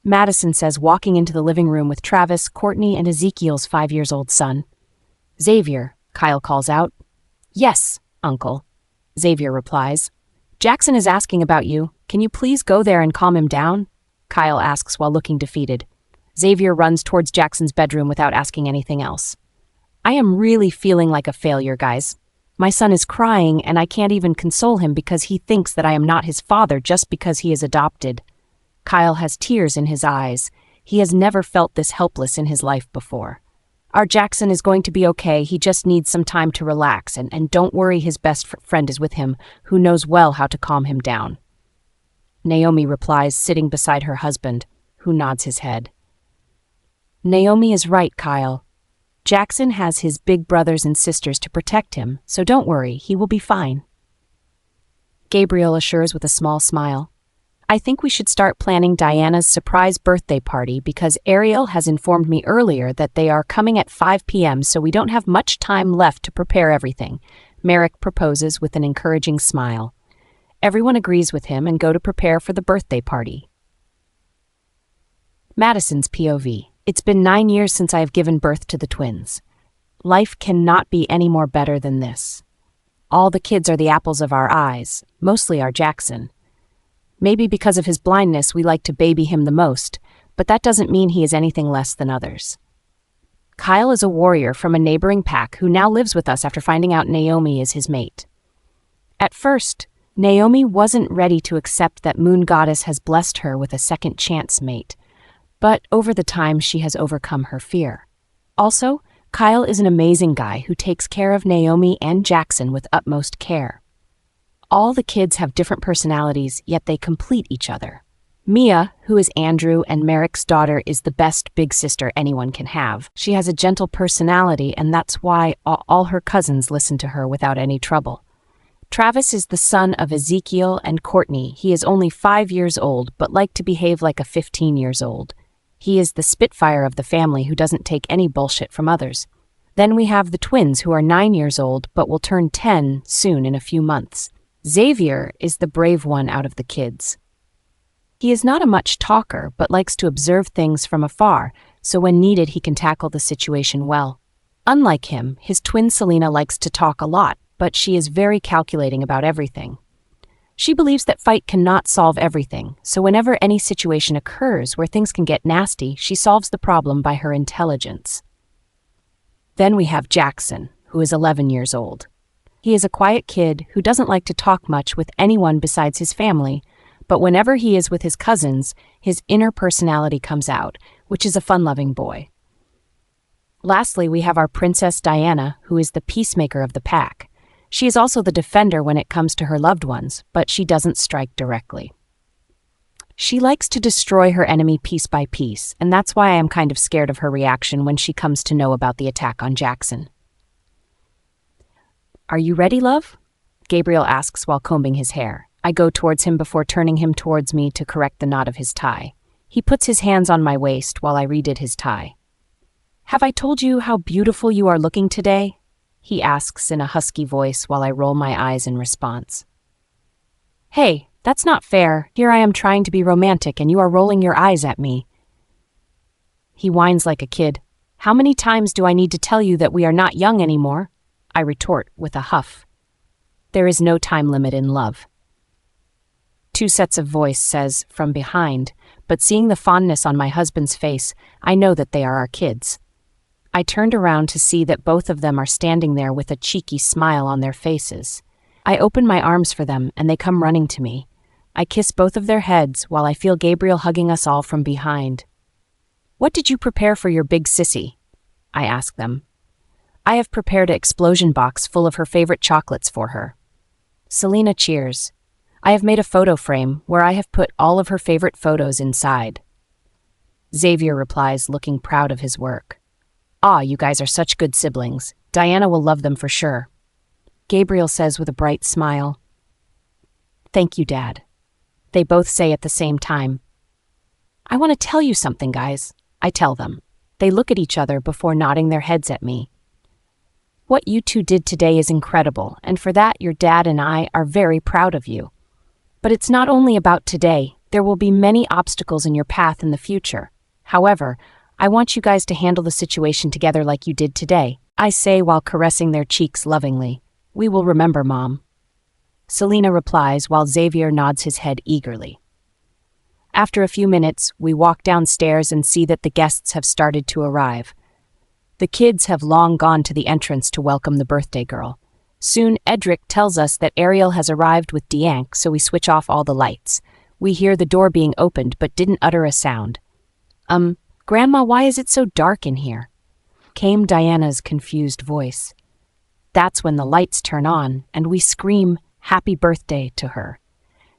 Madison says, walking into the living room with Travis, Courtney, and Ezekiel's 5-year-old son. Xavier, Kyle calls out. Yes, Uncle, Xavier replies. Jackson is asking about you. Can you please go there and calm him down? Kyle asks while looking defeated. Xavier runs towards Jackson's bedroom without asking anything else. I am really feeling like a failure, guys. My son is crying and I can't even console him because he thinks that I am not his father just because he is adopted. Kyle has tears in his eyes. He has never felt this helpless in his life before. Our Jackson is going to be okay. He just needs some time to relax, and don't worry, his best friend is with him, who knows well how to calm him down. Naomi replies, sitting beside her husband, who nods his head. Naomi is right, Kyle. Jackson has his big brothers and sisters to protect him, so don't worry, he will be fine. Gabriel assures with a small smile. I think we should start planning Diana's surprise birthday party because Ariel has informed me earlier that they are coming at 5 p.m., so we don't have much time left to prepare everything, Merrick proposes with an encouraging smile. Everyone agrees with him and go to prepare for the birthday party. Madison's POV. It's been 9 years since I have given birth to the twins. Life cannot be any more better than this. All the kids are the apples of our eyes, mostly our Jackson. Maybe because of his blindness we like to baby him the most, but that doesn't mean he is anything less than others. Kyle is a warrior from a neighboring pack who now lives with us after finding out Naomi is his mate. At first, Naomi wasn't ready to accept that Moon Goddess has blessed her with a second chance mate, but over the time she has overcome her fear. Also, Kyle is an amazing guy who takes care of Naomi and Jackson with utmost care. All the kids have different personalities, yet they complete each other. Mia, who is Andrew and Merrick's daughter, is the best big sister anyone can have. She has a gentle personality, and that's why all her cousins listen to her without any trouble. Travis is the son of Ezekiel and Courtney. He is only 5 years old, but like to behave like a 15-year-old. He is the spitfire of the family who doesn't take any bullshit from others. Then we have the twins who are 9 years old, but will turn 10 soon in a few months. Xavier is the brave one out of the kids. He is not a much talker, but likes to observe things from afar, so when needed he can tackle the situation well. Unlike him, his twin Selena likes to talk a lot, but she is very calculating about everything. She believes that fight cannot solve everything, so whenever any situation occurs where things can get nasty, she solves the problem by her intelligence. Then we have Jackson, who is 11 years old. He is a quiet kid who doesn't like to talk much with anyone besides his family, but whenever he is with his cousins, his inner personality comes out, which is a fun-loving boy. Lastly, we have our Princess Diana, who is the peacemaker of the pack. She is also the defender when it comes to her loved ones, but she doesn't strike directly. She likes to destroy her enemy piece by piece, and that's why I am kind of scared of her reaction when she comes to know about the attack on Jackson. "Are you ready, love?" Gabriel asks while combing his hair. I go towards him before turning him towards me to correct the knot of his tie. He puts his hands on my waist while I redid his tie. "Have I told you how beautiful you are looking today?" he asks in a husky voice while I roll my eyes in response. "Hey, that's not fair. Here I am trying to be romantic and you are rolling your eyes at me." He whines like a kid. "How many times do I need to tell you that we are not young anymore?" I retort with a huff. There is no time limit in love. Two sets of voice says, from behind, but seeing the fondness on my husband's face, I know that they are our kids. I turned around to see that both of them are standing there with a cheeky smile on their faces. I open my arms for them and they come running to me. I kiss both of their heads while I feel Gabriel hugging us all from behind. "What did you prepare for your big sissy?" I ask them. "I have prepared an explosion box full of her favorite chocolates for her." Selena cheers. "I have made a photo frame where I have put all of her favorite photos inside." Xavier replies, looking proud of his work. "Ah, you guys are such good siblings. Diana will love them for sure." Gabriel says with a bright smile, "Thank you, Dad." They both say at the same time, "I want to tell you something, guys." I tell them. They look at each other before nodding their heads at me. "What you two did today is incredible, and for that your dad and I are very proud of you. But it's not only about today. There will be many obstacles in your path in the future. However, I want you guys to handle the situation together like you did today," I say while caressing their cheeks lovingly. "We will remember, Mom." Selena replies while Xavier nods his head eagerly. After a few minutes, we walk downstairs and see that the guests have started to arrive. The kids have long gone to the entrance to welcome the birthday girl. Soon, Edric tells us that Ariel has arrived with Dianc, so we switch off all the lights. We hear the door being opened but didn't utter a sound. Grandma, why is it so dark in here?" came Diana's confused voice. That's when the lights turn on, and we scream, "Happy birthday" to her.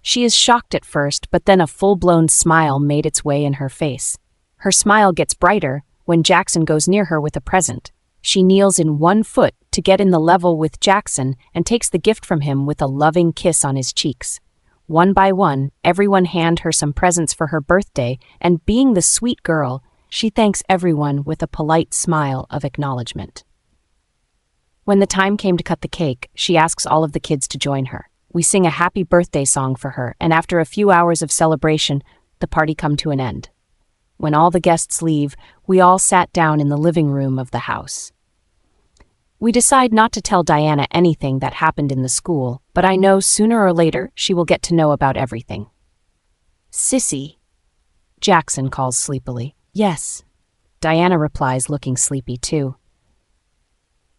She is shocked at first, but then a full-blown smile made its way in her face. Her smile gets brighter when Jackson goes near her with a present. She kneels in 1 foot to get in the level with Jackson and takes the gift from him with a loving kiss on his cheeks. One by one, everyone hand her some presents for her birthday, and being the sweet girl, she thanks everyone with a polite smile of acknowledgement. When the time came to cut the cake, she asks all of the kids to join her. We sing a happy birthday song for her, and after a few hours of celebration, the party come to an end. When all the guests leave, we all sat down in the living room of the house. We decide not to tell Diana anything that happened in the school, but I know sooner or later she will get to know about everything. "Sissy," Jackson calls sleepily. "Yes." Diana replies, looking sleepy too.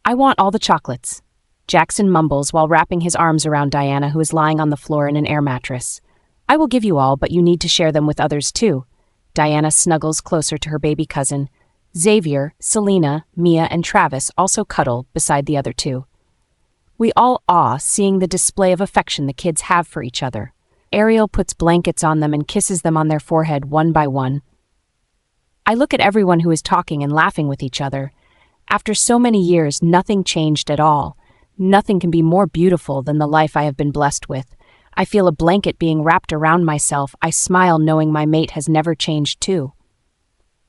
"I want all the chocolates," Jackson mumbles while wrapping his arms around Diana, who is lying on the floor in an air mattress. "I will give you all, but you need to share them with others too." Diana snuggles closer to her baby cousin. Xavier, Selena, Mia, and Travis also cuddle beside the other two. We all awe seeing the display of affection the kids have for each other. Ariel puts blankets on them and kisses them on their forehead one by one. I look at everyone who is talking and laughing with each other. After so many years, nothing changed at all. Nothing can be more beautiful than the life I have been blessed with. I feel a blanket being wrapped around myself. I smile knowing my mate has never changed too.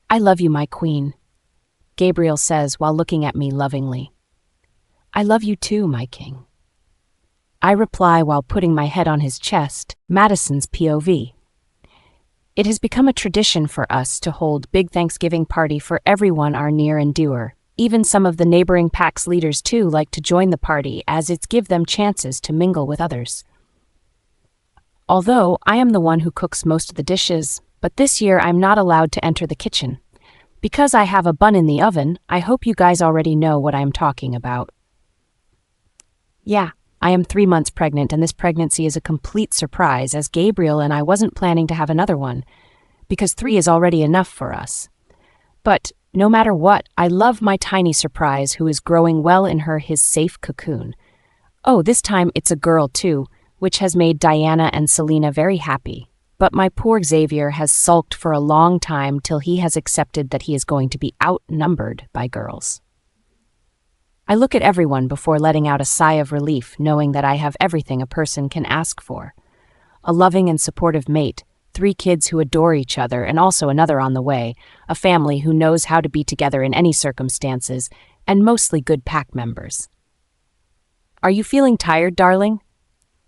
"I love you, my queen," Gabriel says while looking at me lovingly. "I love you too, my king." I reply while putting my head on his chest, Madison's POV. It has become a tradition for us to hold big Thanksgiving party for everyone our near and dear. Even some of the neighboring pack's leaders too like to join the party as it's give them chances to mingle with others. Although I am the one who cooks most of the dishes, but this year I'm not allowed to enter the kitchen. Because I have a bun in the oven, I hope you guys already know what I'm talking about. Yeah, I am 3 months pregnant, and this pregnancy is a complete surprise as Gabriel and I wasn't planning to have another one, because 3 is already enough for us. But No matter what, I love my tiny surprise who is growing well in his safe cocoon. Oh, this time it's a girl too, which has made Diana and Selena very happy. But my poor Xavier has sulked for a long time till he has accepted that he is going to be outnumbered by girls. I look at everyone before letting out a sigh of relief, knowing that I have everything a person can ask for. A loving and supportive mate, 3 kids who adore each other, and also another on the way, a family who knows how to be together in any circumstances, and mostly good pack members. Are you feeling tired, darling?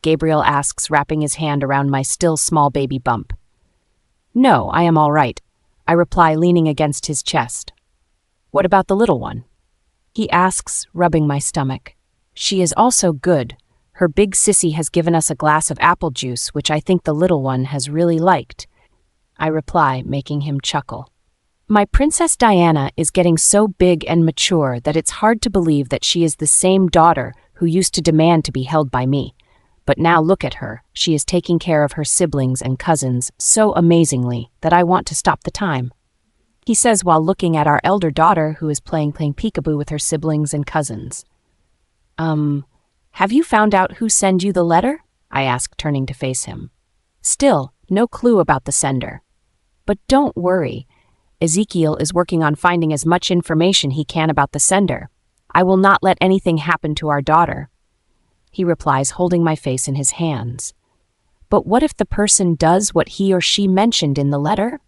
Gabriel asks, wrapping his hand around my still small baby bump. No, I am all right, I reply, leaning against his chest. What about the little one? He asks, rubbing my stomach. She is also good. Her big sissy has given us a glass of apple juice, which I think the little one has really liked. I reply, making him chuckle. My Princess Diana is getting so big and mature that it's hard to believe that she is the same daughter who used to demand to be held by me. But now look at her, she is taking care of her siblings and cousins so amazingly that I want to stop the time. He says while looking at our elder daughter who is playing peekaboo with her siblings and cousins. Have you found out who sent you the letter? I ask, turning to face him. Still, no clue about the sender. But don't worry. Ezekiel is working on finding as much information he can about the sender. I will not let anything happen to our daughter. He replies, holding my face in his hands. But what if the person does what he or she mentioned in the letter?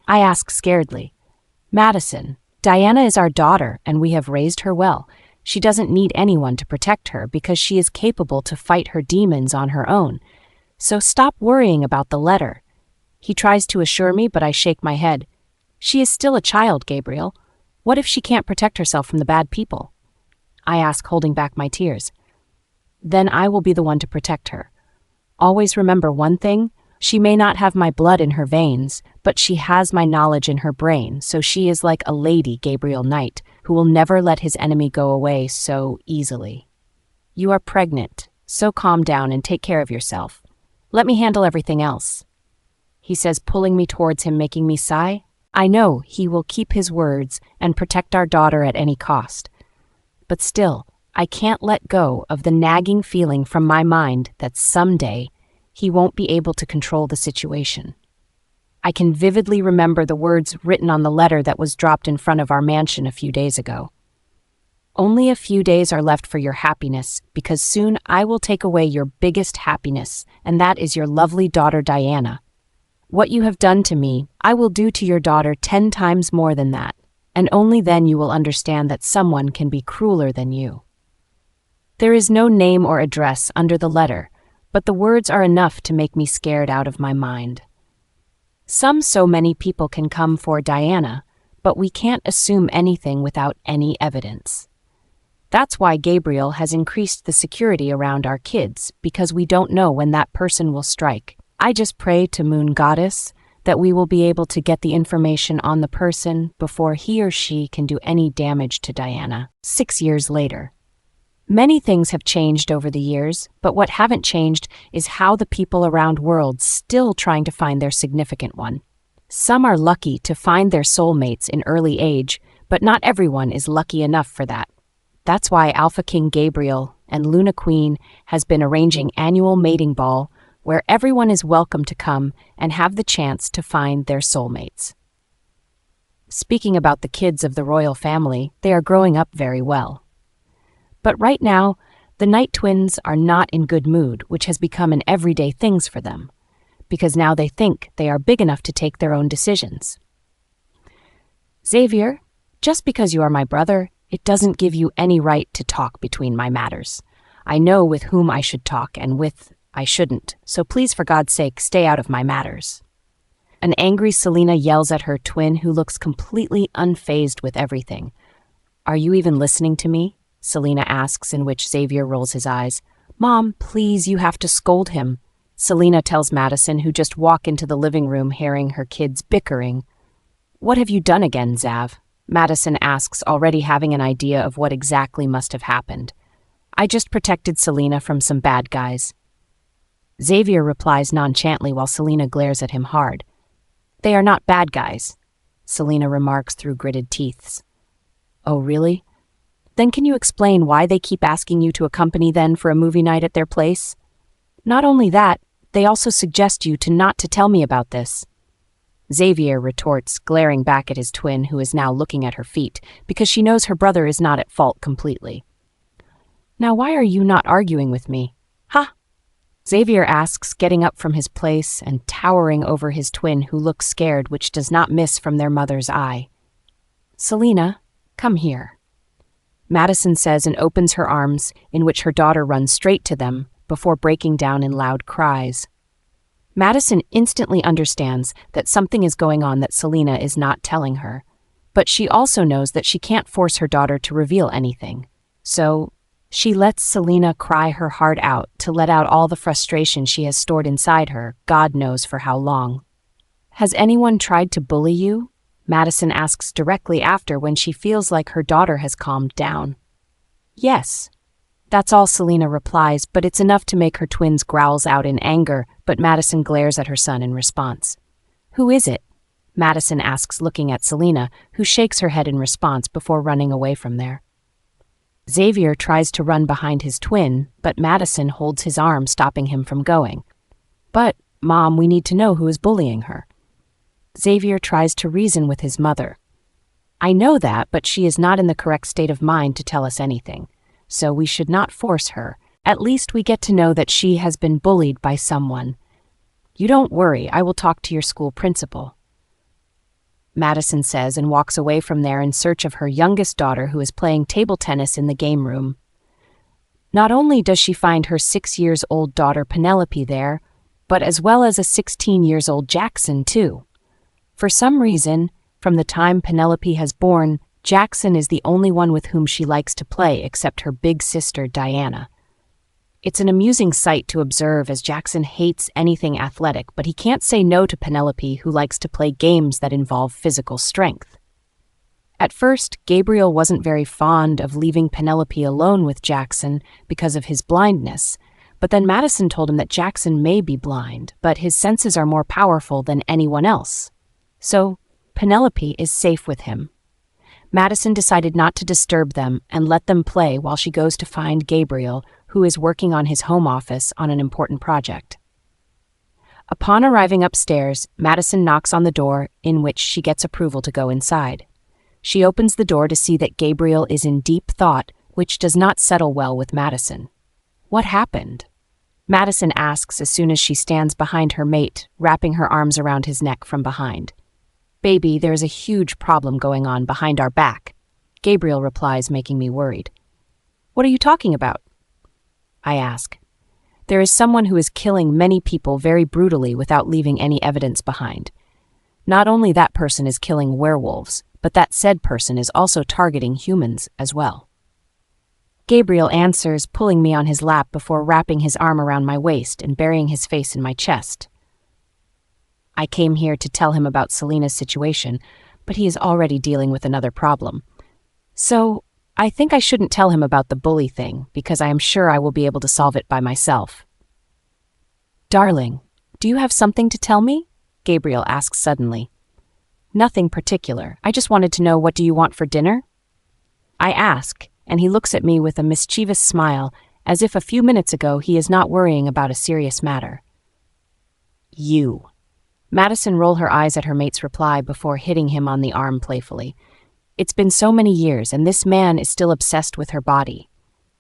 I ask scaredly. Madison, Diana is our daughter and we have raised her well. She doesn't need anyone to protect her because she is capable to fight her demons on her own. So stop worrying about the letter. He tries to assure me, but I shake my head. She is still a child, Gabriel. What if she can't protect herself from the bad people? I ask, holding back my tears. Then I will be the one to protect her. Always remember one thing, she may not have my blood in her veins, but she has my knowledge in her brain, so she is like a lady Gabriel Knight, who will never let his enemy go away so easily. You are pregnant, so calm down and take care of yourself. Let me handle everything else. He says, pulling me towards him, making me sigh. I know he will keep his words and protect our daughter at any cost. But still, I can't let go of the nagging feeling from my mind that someday he won't be able to control the situation. I can vividly remember the words written on the letter that was dropped in front of our mansion a few days ago. Only a few days are left for your happiness, because soon I will take away your biggest happiness, and that is your lovely daughter Diana. What you have done to me, I will do to your daughter 10 times more than that, and only then you will understand that someone can be crueler than you. There is no name or address under the letter, but the words are enough to make me scared out of my mind. So many people can come for Diana, but we can't assume anything without any evidence. That's why Gabriel has increased the security around our kids, because we don't know when that person will strike. I just pray to Moon Goddess that we will be able to get the information on the person before he or she can do any damage to Diana. 6 years later. Many things have changed over the years, but what haven't changed is how the people around world still trying to find their significant one. Some are lucky to find their soulmates in early age, but not everyone is lucky enough for that. That's why Alpha King Gabriel and Luna Queen has been arranging annual mating ball where everyone is welcome to come and have the chance to find their soulmates. Speaking about the kids of the royal family, they are growing up very well. But right now, the Knight twins are not in good mood, which has become an everyday thing for them, because now they think they are big enough to take their own decisions. Xavier, just because you are my brother, it doesn't give you any right to talk between my matters. I know with whom I should talk and with I shouldn't, so please for God's sake stay out of my matters. An angry Selena yells at her twin who looks completely unfazed with everything. Are you even listening to me? Selena asks, in which Xavier rolls his eyes. Mom, please, you have to scold him. Selena tells Madison, who just walked into the living room hearing her kids bickering. What have you done again, Zav? Madison asks, already having an idea of what exactly must have happened. I just protected Selena from some bad guys. Xavier replies nonchalantly while Selena glares at him hard. They are not bad guys. Selena remarks through gritted teeth. Oh, really? Then can you explain why they keep asking you to accompany them for a movie night at their place? Not only that, they also suggest you not to tell me about this. Xavier retorts, glaring back at his twin, who is now looking at her feet, because she knows her brother is not at fault completely. Now why are you not arguing with me? Huh? Xavier asks, getting up from his place and towering over his twin, who looks scared, which does not miss from their mother's eye. Selena, come here. Madison says and opens her arms, in which her daughter runs straight to them, before breaking down in loud cries. Madison instantly understands that something is going on that Selena is not telling her, but she also knows that she can't force her daughter to reveal anything. So she lets Selena cry her heart out to let out all the frustration she has stored inside her, God knows for how long. Has anyone tried to bully you? Madison asks directly after, when she feels like her daughter has calmed down. Yes. That's all Selena replies, but it's enough to make her twins growls out in anger, but Madison glares at her son in response. Who is it? Madison asks, looking at Selena, who shakes her head in response before running away from there. Xavier tries to run behind his twin, but Madison holds his arm, stopping him from going. But, Mom, we need to know who is bullying her. Xavier tries to reason with his mother. I know that, but she is not in the correct state of mind to tell us anything, so we should not force her. At least we get to know that she has been bullied by someone. You don't worry, I will talk to your school principal. Madison says and walks away from there in search of her youngest daughter, who is playing table tennis in the game room. Not only does she find her 6-year-old daughter Penelope there, but as well as a 16-year-old Jackson too. For some reason, from the time Penelope has born, Jackson is the only one with whom she likes to play except her big sister Diana. It's an amusing sight to observe, as Jackson hates anything athletic, but he can't say no to Penelope, who likes to play games that involve physical strength. At first, Gabriel wasn't very fond of leaving Penelope alone with Jackson because of his blindness, but then Madison told him that Jackson may be blind, but his senses are more powerful than anyone else. So, Penelope is safe with him. Madison decided not to disturb them and let them play while she goes to find Gabriel, who is working on his home office on an important project. Upon arriving upstairs, Madison knocks on the door, in which she gets approval to go inside. She opens the door to see that Gabriel is in deep thought, which does not settle well with Madison. What happened? Madison asks as soon as she stands behind her mate, wrapping her arms around his neck from behind. Baby, there's a huge problem going on behind our back, Gabriel replies, making me worried. What are you talking about? I ask. There is someone who is killing many people very brutally without leaving any evidence behind. Not only that person is killing werewolves, but that said person is also targeting humans as well. Gabriel answers, pulling me on his lap before wrapping his arm around my waist and burying his face in my chest. I came here to tell him about Selena's situation, but he is already dealing with another problem. So, I think I shouldn't tell him about the bully thing, because I am sure I will be able to solve it by myself. Darling, do you have something to tell me? Gabriel asks suddenly. Nothing particular. I just wanted to know, what do you want for dinner? I ask, and he looks at me with a mischievous smile, as if a few minutes ago he is not worrying about a serious matter. You. Madison rolled her eyes at her mate's reply before hitting him on the arm playfully. It's been so many years, and this man is still obsessed with her body.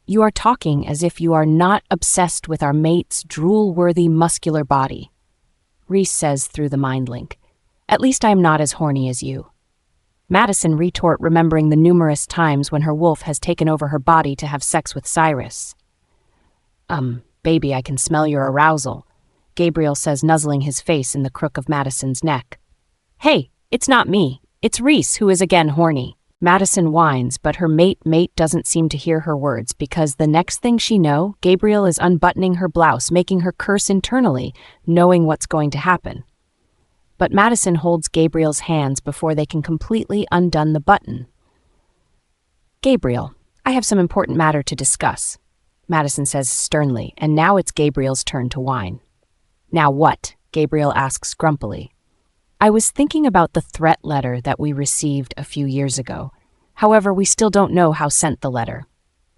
You are talking as if you are not obsessed with our mate's drool-worthy muscular body. Reese says through the mind link. At least I am not as horny as you. Madison retort, remembering the numerous times when her wolf has taken over her body to have sex with Cyrus. Baby, I can smell your arousal, Gabriel says, nuzzling his face in the crook of Madison's neck. Hey, it's not me. It's Reese, who is again horny. Madison whines, but her mate doesn't seem to hear her words, because the next thing she know, Gabriel is unbuttoning her blouse, making her curse internally, knowing what's going to happen. But Madison holds Gabriel's hands before they can completely undone the button. Gabriel, I have some important matter to discuss, Madison says sternly, and now it's Gabriel's turn to whine. Now what? Gabriel asks grumpily. I was thinking about the threat letter that we received a few years ago. However, we still don't know how sent the letter.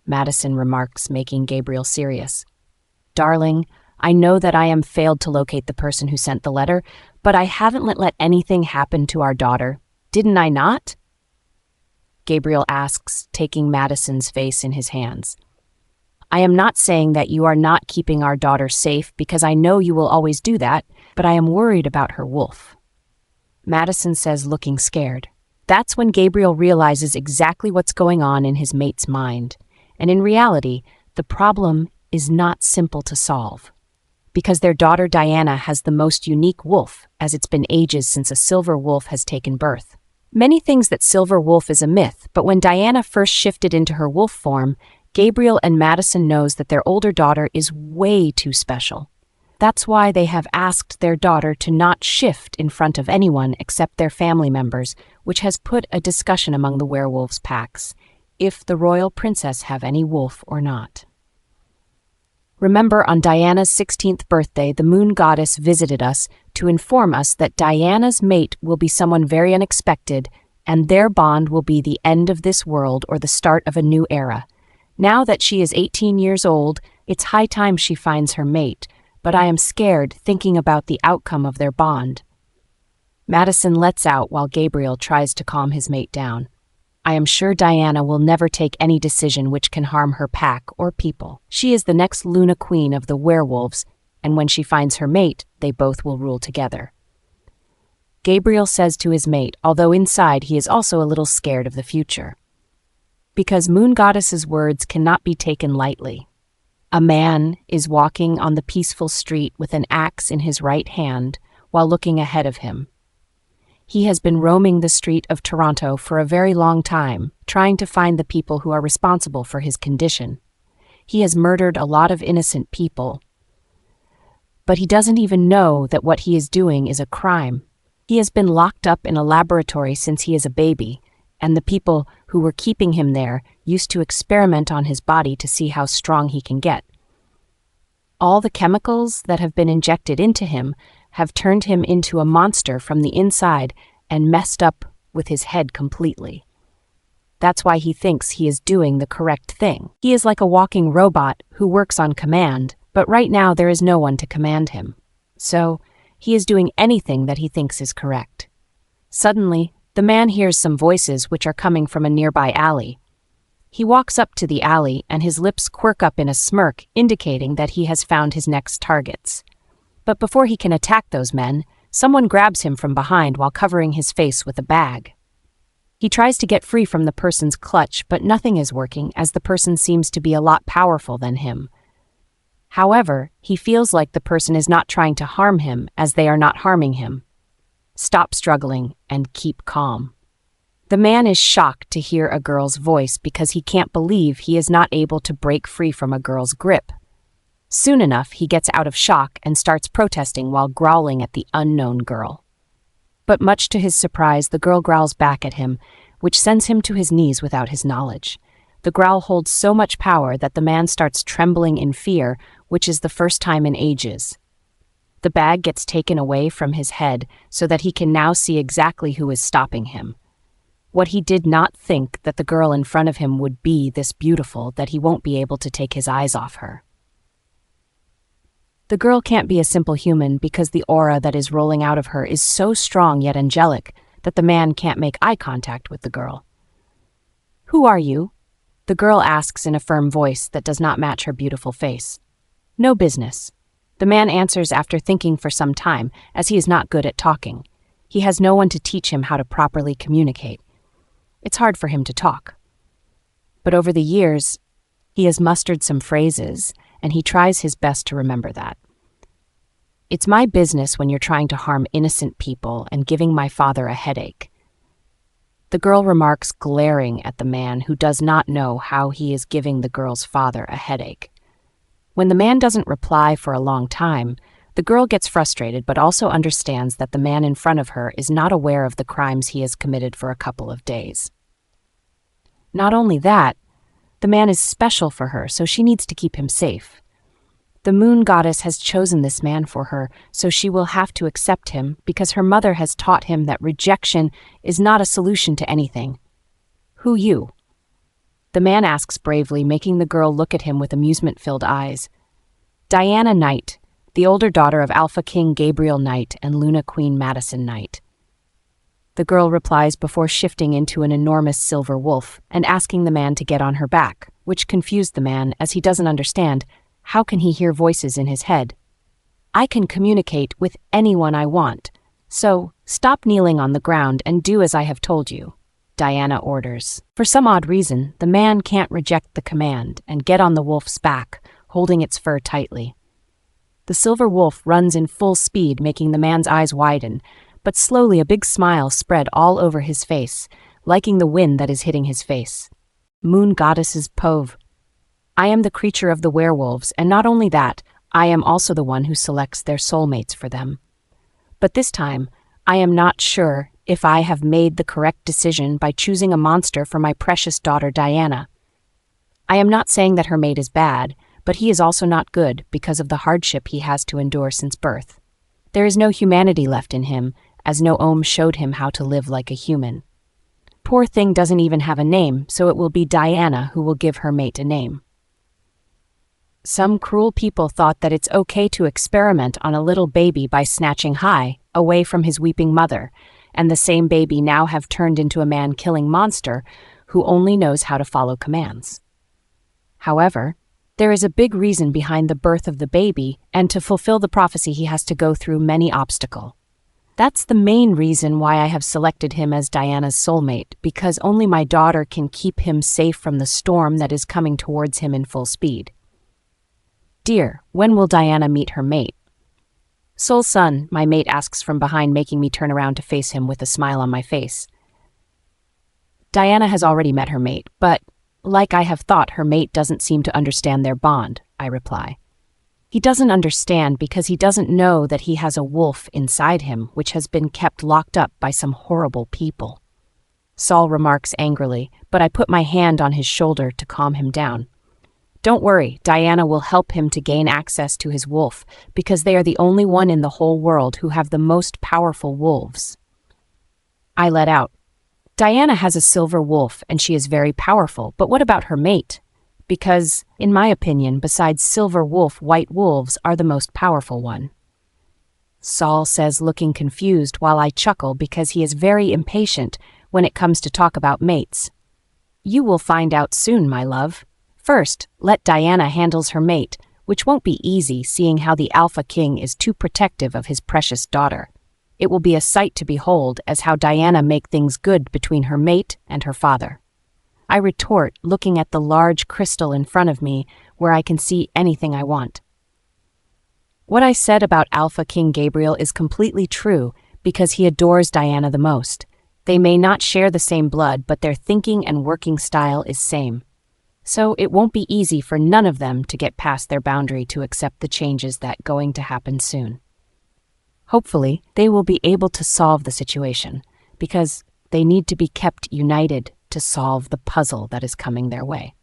Madison remarks, making Gabriel serious. Darling, I know that I am failed to locate the person who sent the letter, but I haven't let anything happen to our daughter. Didn't I not? Gabriel asks, taking Madison's face in his hands. I am not saying that you are not keeping our daughter safe because I know you will always do that, but I am worried about her wolf. Madison says, looking scared. That's when Gabriel realizes exactly what's going on in his mate's mind. And in reality, the problem is not simple to solve. Because their daughter Diana has the most unique wolf, as it's been ages since a silver wolf has taken birth. Many think that silver wolf is a myth, but when Diana first shifted into her wolf form, Gabriel and Madison knows that their older daughter is way too special. That's why they have asked their daughter to not shift in front of anyone except their family members, which has put a discussion among the werewolves packs, if the royal princess have any wolf or not. Remember, on Diana's 16th birthday, the moon goddess visited us to inform us that Diana's mate will be someone very unexpected, and their bond will be the end of this world or the start of a new era. Now that she is 18 years old, it's high time she finds her mate, but I am scared thinking about the outcome of their bond. Madison lets out while Gabriel tries to calm his mate down. I am sure Diana will never take any decision which can harm her pack or people. She is the next Luna Queen of the werewolves, and when she finds her mate, they both will rule together. Gabriel says to his mate, although inside he is also a little scared of the future. Because Moon Goddess's words cannot be taken lightly. A man is walking on the peaceful street with an axe in his right hand while looking ahead of him. He has been roaming the street of Toronto for a very long time, trying to find the people who are responsible for his condition. He has murdered a lot of innocent people, but he doesn't even know that what he is doing is a crime. He has been locked up in a laboratory since he is a baby, and the people who were keeping him there used to experiment on his body to see how strong he can get. All the chemicals that have been injected into him have turned him into a monster from the inside and messed up with his head completely. That's why he thinks he is doing the correct thing. He is like a walking robot who works on command, but right now there is no one to command him. So, he is doing anything that he thinks is correct. Suddenly, the man hears some voices which are coming from a nearby alley. He walks up to the alley and his lips quirk up in a smirk, indicating that he has found his next targets. But before he can attack those men, someone grabs him from behind while covering his face with a bag. He tries to get free from the person's clutch, but nothing is working as the person seems to be a lot powerful than him. However, he feels like the person is not trying to harm him as they are not harming him. Stop struggling and keep calm. The man is shocked to hear a girl's voice because he can't believe he is not able to break free from a girl's grip. Soon enough, he gets out of shock and starts protesting while growling at the unknown girl. But much to his surprise, the girl growls back at him, which sends him to his knees without his knowledge. The growl holds so much power that the man starts trembling in fear, which is the first time in ages. The bag gets taken away from his head so that he can now see exactly who is stopping him. What he did not think that the girl in front of him would be this beautiful that he won't be able to take his eyes off her. The girl can't be a simple human because the aura that is rolling out of her is so strong yet angelic that the man can't make eye contact with the girl. "Who are you?" the girl asks in a firm voice that does not match her beautiful face. "No business." The man answers after thinking for some time, as he is not good at talking. He has no one to teach him how to properly communicate. It's hard for him to talk. But over the years, he has mustered some phrases, and he tries his best to remember that. "It's my business when you're trying to harm innocent people and giving my father a headache." The girl remarks, glaring at the man who does not know how he is giving the girl's father a headache. When the man doesn't reply for a long time, the girl gets frustrated but also understands that the man in front of her is not aware of the crimes he has committed for a couple of days. Not only that, the man is special for her, so she needs to keep him safe. The moon goddess has chosen this man for her, so she will have to accept him because her mother has taught him that rejection is not a solution to anything. Who you? The man asks bravely, making the girl look at him with amusement-filled eyes. Diana Knight, the older daughter of Alpha King Gabriel Knight and Luna Queen Madison Knight. The girl replies before shifting into an enormous silver wolf and asking the man to get on her back, which confused the man as he doesn't understand. How can he hear voices in his head? I can communicate with anyone I want, so stop kneeling on the ground and do as I have told you, Diana orders. For some odd reason, the man can't reject the command and get on the wolf's back, holding its fur tightly. The silver wolf runs in full speed, making the man's eyes widen, but slowly a big smile spread all over his face, liking the wind that is hitting his face. Moon goddess's Pove. I am the creature of the werewolves, and not only that, I am also the one who selects their soulmates for them. But this time, I am not sure if I have made the correct decision by choosing a monster for my precious daughter Diana. I am not saying that her mate is bad, but he is also not good because of the hardship he has to endure since birth. There is no humanity left in him, as no Ohm showed him how to live like a human. Poor thing doesn't even have a name, so it will be Diana who will give her mate a name. Some cruel people thought that it's okay to experiment on a little baby by snatching high, away from his weeping mother, and the same baby now have turned into a man-killing monster who only knows how to follow commands. However, there is a big reason behind the birth of the baby, and to fulfill the prophecy he has to go through many obstacles. That's the main reason why I have selected him as Diana's soulmate, because only my daughter can keep him safe from the storm that is coming towards him in full speed. Dear, when will Diana meet her mate? Soul son, my mate asks from behind, making me turn around to face him with a smile on my face. Diana has already met her mate, but, like I have thought, her mate doesn't seem to understand their bond, I reply. He doesn't understand because he doesn't know that he has a wolf inside him which has been kept locked up by some horrible people. Saul remarks angrily, but I put my hand on his shoulder to calm him down. Don't worry, Diana will help him to gain access to his wolf, because they are the only one in the whole world who have the most powerful wolves. I let out. Diana has a silver wolf and she is very powerful, but what about her mate? Because, in my opinion, besides silver wolf, white wolves are the most powerful one. Saul says, looking confused, while I chuckle because he is very impatient when it comes to talk about mates. You will find out soon, my love. First, let Diana handles her mate, which won't be easy seeing how the Alpha King is too protective of his precious daughter. It will be a sight to behold as how Diana make things good between her mate and her father. I retort, looking at the large crystal in front of me where I can see anything I want. What I said about Alpha King Gabriel is completely true because he adores Diana the most. They may not share the same blood, but their thinking and working style is same. So it won't be easy for none of them to get past their boundary to accept the changes that going to happen soon. Hopefully, they will be able to solve the situation, because they need to be kept united to solve the puzzle that is coming their way.